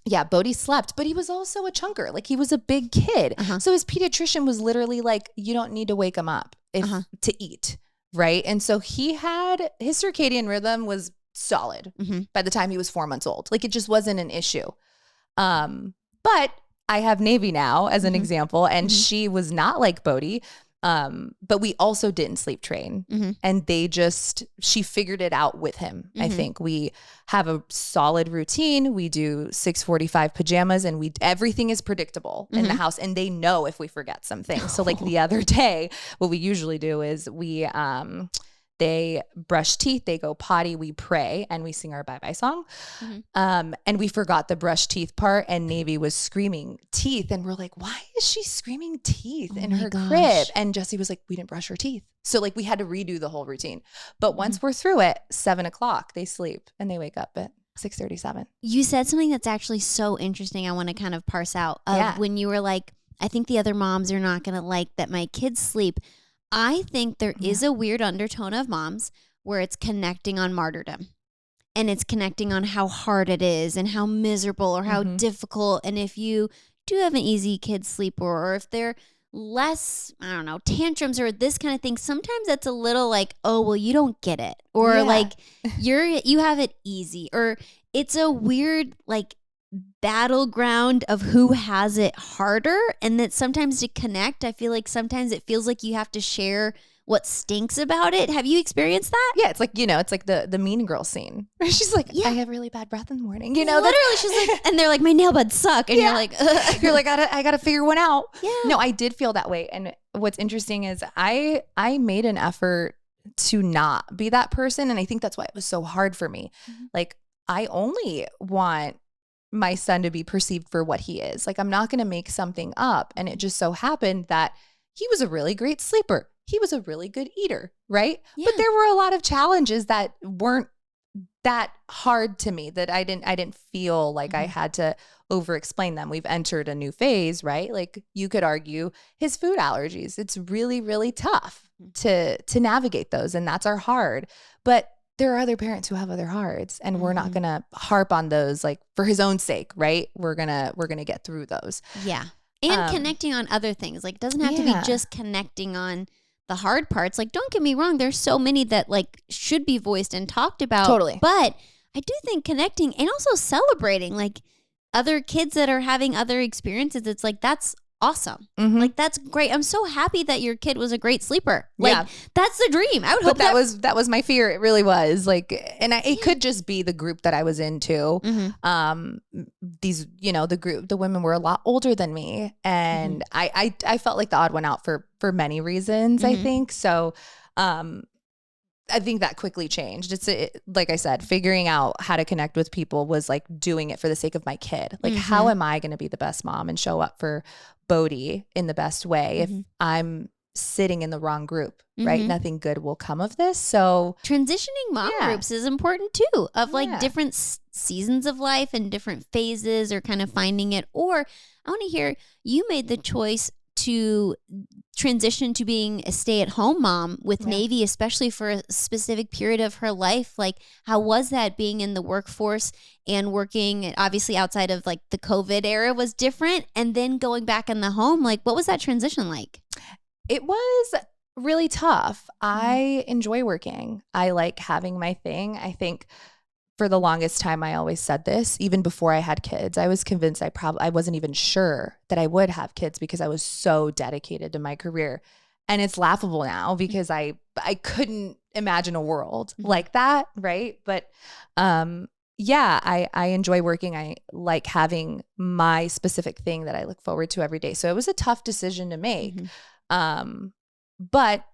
yeah, Bodhi slept, but he was also a chunker. Like he was a big kid. So his pediatrician was literally like, you don't need to wake him up to eat. Right. And so his circadian rhythm was solid by the time he was 4 months old. Like it just wasn't an issue. But I have Navy now as an example, and she was not like Bodhi. But we also didn't sleep train, and she figured it out with him. I think we have a solid routine. We do 6:45 pajamas, and everything is predictable in the house, and they know if we forget something. So like the other day, what we usually do is they brush teeth, they go potty, we pray, and we sing our bye-bye song. And we forgot the brush teeth part, and Navy was screaming teeth. And we're like, why is she screaming teeth in her crib? And Jesse was like, we didn't brush her teeth. So like we had to redo the whole routine. But once we're through it, 7:00, they sleep and they wake up at 6:37. You said something that's actually so interesting. I want to kind of parse out when you were like, I think the other moms are not going to like that my kids sleep. I think there is a weird undertone of moms where it's connecting on martyrdom. and it's connecting on how hard it is and how miserable or how difficult. And if you do have an easy kid sleeper, or if they're less, I don't know, tantrums or this kind of thing, sometimes that's a little like, oh, well, you don't get it. Or like you have it easy, or it's a weird like battleground of who has it harder. And that sometimes to connect, I feel like sometimes it feels like you have to share what stinks about it. Have you experienced that? Yeah, it's like, it's like the Mean Girl scene. She's like, I have really bad breath in the morning. Literally, she's like, and they're like, my nail buds suck. And you're like, ugh. You're like, I gotta figure one out. Yeah. No, I did feel that way. And what's interesting is I made an effort to not be that person. And I think that's why it was so hard for me. Like, I only want my son to be perceived for what he is. Like, I'm not going to make something up. And it just so happened that he was a really great sleeper. He was a really good eater, right? Yeah. But there were a lot of challenges that weren't that hard to me, that I didn't feel like I had to over explain them. We've entered a new phase, right? Like, you could argue his food allergies. It's really, really tough to navigate those. And that's our hard. But there are other parents who have other hards, and we're not going to harp on those like for his own sake, right? We're going to get through those. Yeah. And connecting on other things. Like, it doesn't have to be just connecting on the hard parts. Like, don't get me wrong, there's so many that like should be voiced and talked about. Totally. But I do think connecting and also celebrating like other kids that are having other experiences. It's like, that's awesome. Like, that's great. I'm so happy that your kid was a great sleeper. Like, that's the dream. I would hope that was my fear. It really was like, and it could just be the group that I was into. These, the women were a lot older than me, and I felt like the odd one out for many reasons. I think so. I think that quickly changed. Like I said, figuring out how to connect with people was like doing it for the sake of my kid. Like, how am I going to be the best mom and show up for Bodhi in the best way if I'm sitting in the wrong group, right? Nothing good will come of this. So transitioning mom groups is important too, of like different seasons of life and different phases, or kind of finding it. Or I want to hear, you made the choice to transition to being a stay-at-home mom with Navy, especially for a specific period of her life. Like, how was that being in the workforce and working obviously outside of like the COVID era was different, and then going back in the home? Like, what was that transition like? It was really tough. I enjoy working. I like having my thing. I think for the longest time, I always said this, even before I had kids. I was convinced I wasn't even sure that I would have kids because I was so dedicated to my career. And it's laughable now because I couldn't imagine a world like that, right? But I enjoy working. I like having my specific thing that I look forward to every day. So it was a tough decision to make. But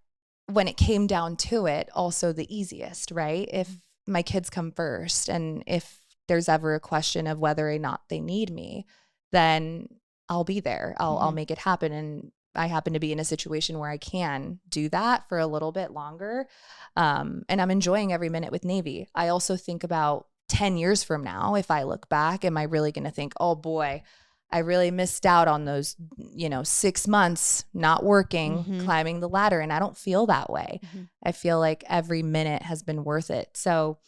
when it came down to it, also the easiest, right? If my kids come first, and if there's ever a question of whether or not they need me, then I'll be there. I'll make it happen. And I happen to be in a situation where I can do that for a little bit longer. And I'm enjoying every minute with Navy. I also think about 10 years from now, if I look back, am I really going to think, oh boy, I really missed out on those, 6 months not working, climbing the ladder. And I don't feel that way. I feel like every minute has been worth it. So,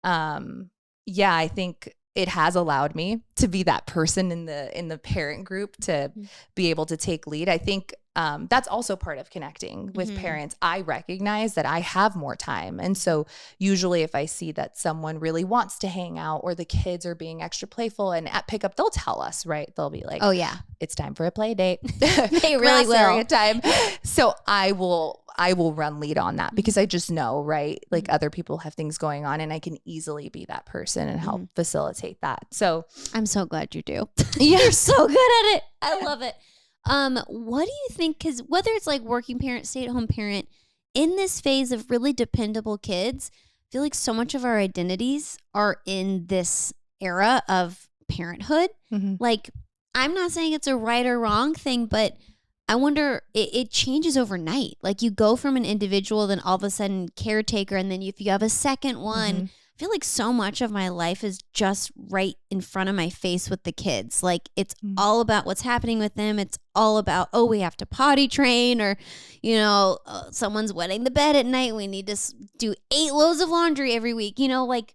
I think it has allowed me to be that person in the parent group, to be able to take lead. I think that's also part of connecting with parents. I recognize that I have more time. And so usually if I see that someone really wants to hang out, or the kids are being extra playful, and at pickup, they'll tell us, right? They'll be like, oh yeah, it's time for a play date. They really will. Time. So I will run lead on that, because I just know, right? Like, other people have things going on, and I can easily be that person and help facilitate that. So I'm so glad you do. You're so good at it. I love it. What do you think? Because whether it's like working parent, stay-at-home parent, in this phase of really dependable kids, I feel like so much of our identities are in this era of parenthood. Like, I'm not saying it's a right or wrong thing, but I wonder, it changes overnight. Like, you go from an individual, then all of a sudden caretaker, and then if you have a second one, I feel like so much of my life is just right in front of my face with the kids. Like, it's all about what's happening with them. It's all about, oh, we have to potty train, or, someone's wetting the bed at night. We need to do 8 loads of laundry every week. Like,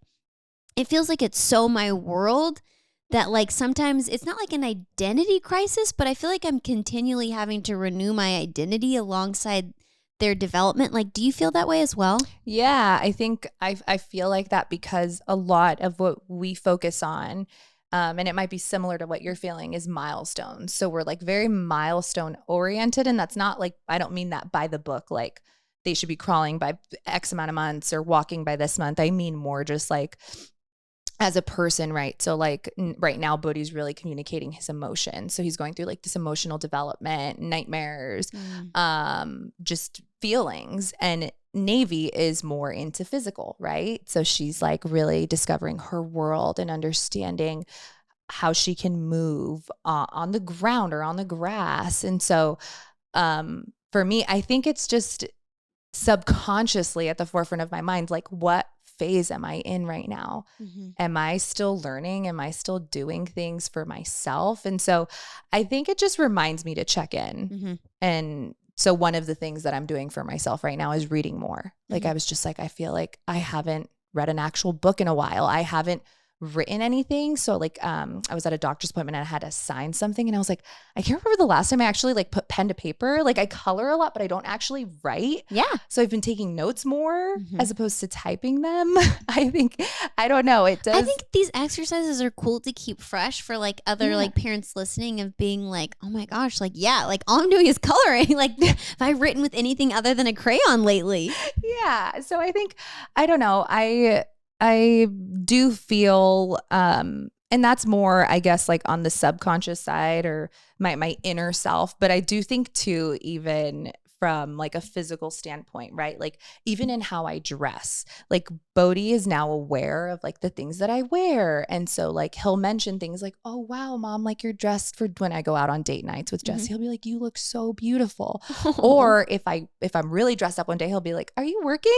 it feels like it's so my world that like sometimes it's not like an identity crisis, but I feel like I'm continually having to renew my identity alongside their development. Like, do you feel that way as well? Yeah, I think I feel like that because a lot of what we focus on, and it might be similar to what you're feeling, is milestones. So we're like very milestone oriented. And that's not like, I don't mean that by the book, like they should be crawling by X amount of months or walking by this month. I mean more just like as a person, right? So like right now, Bodhi's really communicating his emotions. So he's going through like this emotional development, nightmares, just feelings. And Navy is more into physical, right? So she's like really discovering her world and understanding how she can move on the ground or on the grass. And so for me, I think it's just subconsciously at the forefront of my mind, like what phase am I in right now? Am I still learning? Am I still doing things for myself? And so I think it just reminds me to check in. And so one of the things that I'm doing for myself right now is reading more. Like I was just like, I feel like I haven't read an actual book in a while. I haven't written anything. So like I was at a doctor's appointment and I had to sign something and I was like, I can't remember the last time I actually like put pen to paper. Like I color a lot, but I don't actually write. Yeah. So I've been taking notes more as opposed to typing them. I think, I don't know. It does. I think these exercises are cool to keep fresh for like other like parents listening of being like, oh my gosh, like, yeah, like all I'm doing is coloring. Like have I written with anything other than a crayon lately? Yeah. So I think, I don't know. I do feel, and that's more, I guess, like on the subconscious side or my inner self. But I do think too, even from like a physical standpoint, right? Like even in how I dress, like Bodhi is now aware of like the things that I wear. And so like he'll mention things like, oh, wow, mom, like you're dressed for when I go out on date nights with Jesse, he'll be like, you look so beautiful. Or if I'm really dressed up one day, he'll be like, are you working?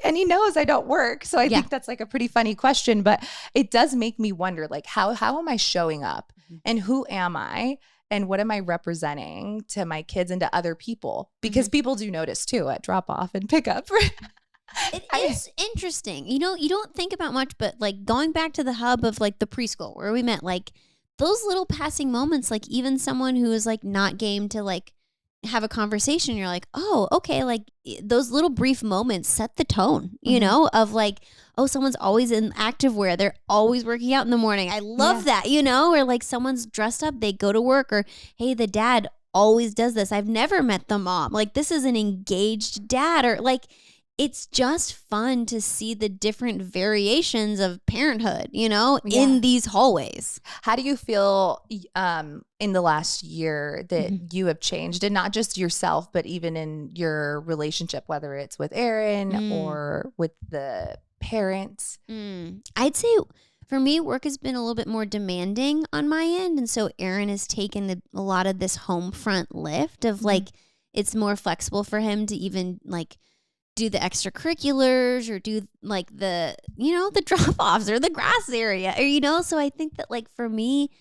And he knows I don't work. So I think that's like a pretty funny question, but it does make me wonder, like, how am I showing up and who am I? And what am I representing to my kids and to other people? Because people do notice too at drop off and pickup. It is interesting. You know, you don't think about much, but like going back to the hub of like the preschool where we met, like those little passing moments, like even someone who is like not game to like have a conversation, you're like, oh, okay. Like those little brief moments set the tone, you know, of like, oh, someone's always in activewear. They're always working out in the morning. I love that, you know, or like someone's dressed up, they go to work, or hey, the dad always does this. I've never met the mom. Like this is an engaged dad, or like, it's just fun to see the different variations of parenthood, you know, in these hallways. How do you feel in the last year that you have changed, and not just yourself, but even in your relationship, whether it's with Aaron or with the parents? I'd say for me, work has been a little bit more demanding on my end. And so Aaron has taken a lot of this home front lift of like, it's more flexible for him to even like do the extracurriculars or do like the, you know, the drop offs or the grass area, or, you know, so I think that like for me,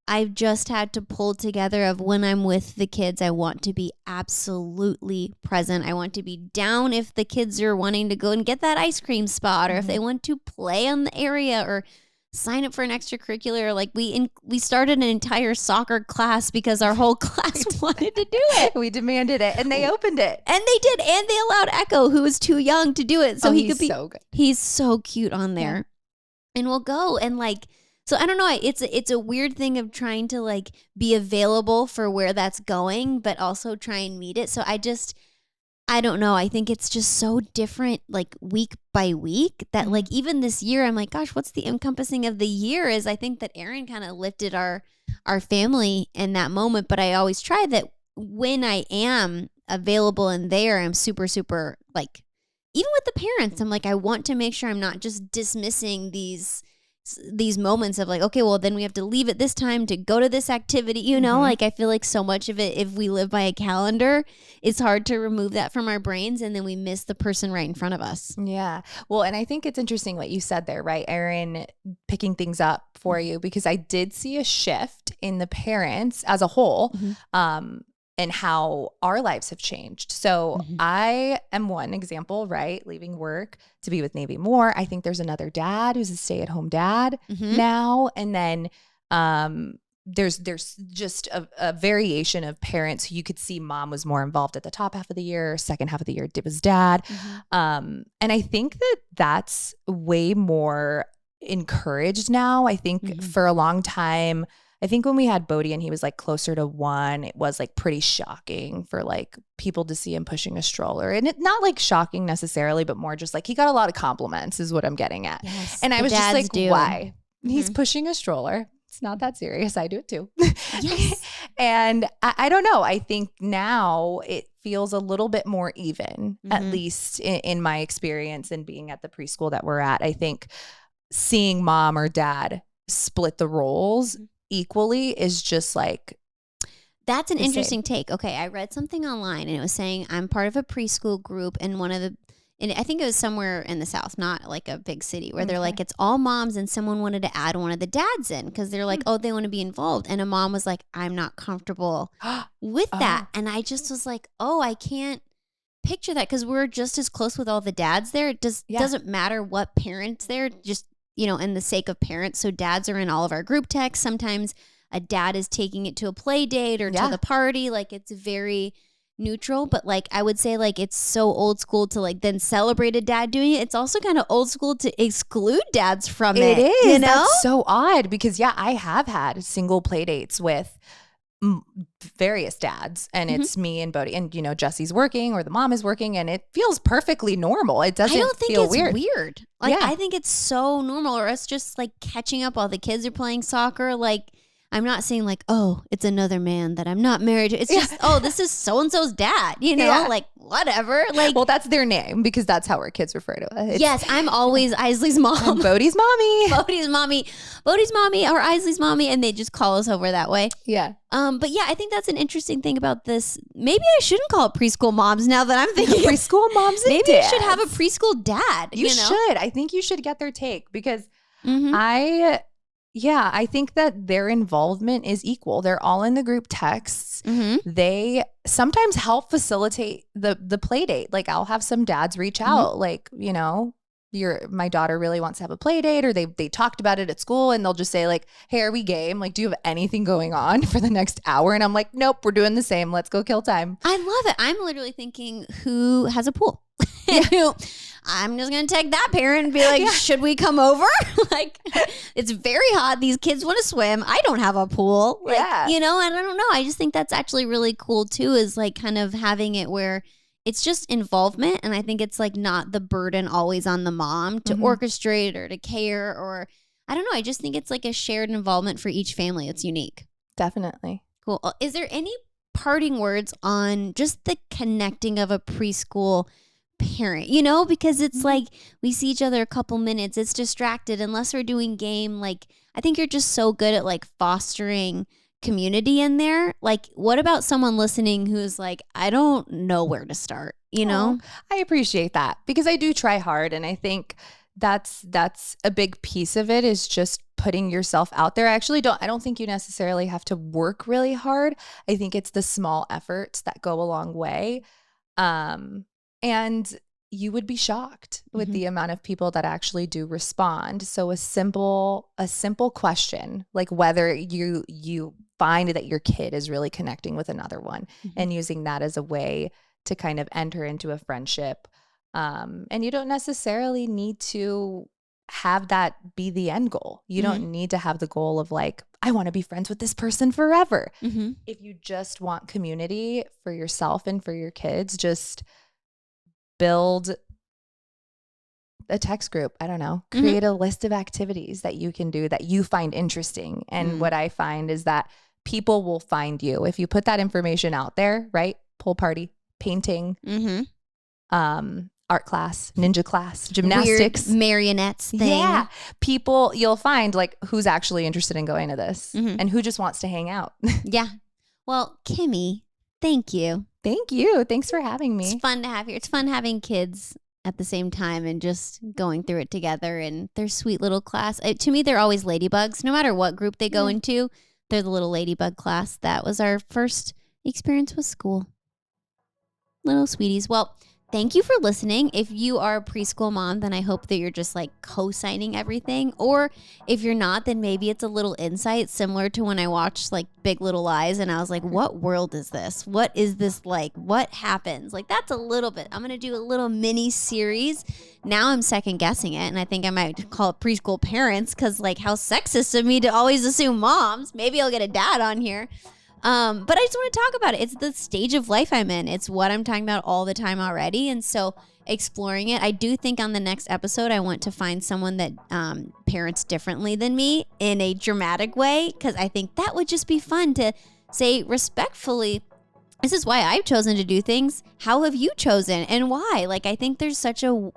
I've just had to pull together of when I'm with the kids, I want to be absolutely present. I want to be down if the kids are wanting to go and get that ice cream spot, or if they want to play on the area or sign up for an extracurricular. Like we started an entire soccer class because our whole class wanted to do it. We demanded it and they opened it. And they did. And they allowed Echo, who was too young, to do it. So he could be so good. He's so cute on there. And we'll go and like, so I don't know. It's a weird thing of trying to like be available for where that's going, but also try and meet it. So I don't know. I think it's just so different, like week by week, that like even this year, I'm like, gosh, what's the encompassing of the year is I think that Aaron kind of lifted our family in that moment. But I always try that when I am available and there, I'm super, super like, even with the parents, I'm like, I want to make sure I'm not just dismissing these moments of like, okay, well then we have to leave at this time to go to this activity, you know, like I feel like so much of it, if we live by a calendar, it's hard to remove that from our brains, and then we miss the person right in front of us. Yeah. Well, and I think it's interesting what you said there, right? Aaron picking things up for you, because I did see a shift in the parents as a whole. and how our lives have changed. So I am one example, right? Leaving work to be with Navy more. I think there's another dad who's a stay-at-home dad now. And then there's just a variation of parents who you could see mom was more involved at the top half of the year, second half of the year it was dad. And I think that's way more encouraged now. I think for a long time, I think when we had Bodhi and he was like closer to 1, it was like pretty shocking for like people to see him pushing a stroller. And it's not like shocking necessarily, but more just like he got a lot of compliments is what I'm getting at. Yes, and I was just like, do. why? He's pushing a stroller. It's not that serious. I do it too. Yes. And I don't know. I think now it feels a little bit more even, at least in my experience and being at the preschool that we're at. I think seeing mom or dad split the roles equally is just like, that's an interesting take. Okay, I read something online and it was saying I'm part of a preschool group and I think it was somewhere in the South, not like a big city, where they're like, it's all moms, and someone wanted to add one of the dads in because they're like, oh, they want to be involved. And a mom was like, I'm not comfortable with that. And I just was like, oh, I can't picture that because we're just as close with all the dads there. It doesn't matter what parents there, just, in the sake of parents. So dads are in all of our group texts. Sometimes a dad is taking it to a play date or to the party. Like, it's very neutral, but like I would say like it's so old school to like then celebrate a dad doing it. It's also kind of old school to exclude dads from it. It is. That's so odd because I have had single play dates with various dads and it's me and Bodhi and Jesse's working or the mom is working and it feels perfectly normal. It doesn't feel weird. Like I think it's so normal, or us just like catching up while the kids are playing soccer. Like I'm not saying like, oh, it's another man that I'm not married to. It's just, oh, this is so-and-so's dad, like whatever. Like, well, that's their name because that's how our kids refer to us. Yes, I'm always Isley's mom. I'm Bodhi's mommy. Bodhi's mommy or Isley's mommy, and they just call us over that way. Yeah. But yeah, I think that's an interesting thing about this. Maybe I shouldn't call it preschool moms now that I'm thinking. Preschool moms and maybe dads. you should have a preschool dad. You should. I think you should get their take because I think that their involvement is equal. They're all in the group texts. They sometimes help facilitate the play date. Like I'll have some dads reach out like, my daughter really wants to have a play date, or they talked about it at school and they'll just say like, hey, are we game? Like, do you have anything going on for the next hour? And I'm like, nope, we're doing the same. Let's go kill time. I love it. I'm literally thinking, who has a pool? I'm just going to take that parent and be like, should we come over? Like, it's very hot. These kids want to swim. I don't have a pool. Like, and I don't know. I just think that's actually really cool too, is like kind of having it where it's just involvement. And I think it's like not the burden always on the mom to orchestrate or to care, or I don't know. I just think it's like a shared involvement for each family. It's unique. Definitely. Cool. Is there any parting words on just the connecting of a preschool parent, because it's like we see each other a couple minutes, it's distracted unless we're doing game. Like I think you're just so good at like fostering community in there. Like what about someone listening who's like, I don't know where to start, I appreciate that because I do try hard, and I think that's a big piece of it is just putting yourself out there. I don't think you necessarily have to work really hard. I think it's the small efforts that go a long way. And you would be shocked with the amount of people that actually do respond. So a simple question, like whether you find that your kid is really connecting with another one and using that as a way to kind of enter into a friendship. And you don't necessarily need to have that be the end goal. You don't need to have the goal of like, I want to be friends with this person forever. If you just want community for yourself and for your kids, just build a text group. I don't know, create a list of activities that you can do that you find interesting. And what I find is that people will find you. If you put that information out there, right? Pool party, painting, art class, ninja class, gymnastics. Weird marionettes thing. Yeah. People, you'll find like who's actually interested in going to this and who just wants to hang out. Yeah. Well, Kimmy, thank you. Thank you. Thanks for having me. It's fun to have you. It's fun having kids at the same time and just going through it together, and their sweet little class. To me, they're always ladybugs. No matter what group they go into, they're the little ladybug class. That was our first experience with school. Little sweeties. Well, thank you for listening. If you are a preschool mom, then I hope that you're just like co-signing everything. Or if you're not, then maybe it's a little insight similar to when I watched like Big Little Lies and I was like, what world is this? What is this like? What happens? Like that's a little bit. I'm going to do a little mini series. Now I'm second guessing it. And I think I might call it preschool parents because like how sexist of me to always assume moms. Maybe I'll get a dad on here. But I just want to talk about it. It's the stage of life I'm in. It's what I'm talking about all the time already. And so exploring it, I do think on the next episode, I want to find someone that parents differently than me in a dramatic way, because I think that would just be fun to say respectfully, this is why I've chosen to do things. How have you chosen and why? Like, I think there's such a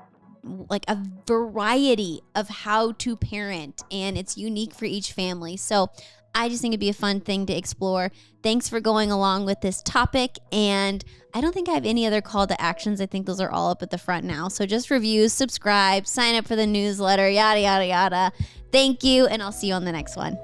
variety of how to parent and it's unique for each family. So I just think it'd be a fun thing to explore. Thanks for going along with this topic. And I don't think I have any other call to actions. I think those are all up at the front now. So just reviews, subscribe, sign up for the newsletter, yada, yada, yada. Thank you. And I'll see you on the next one.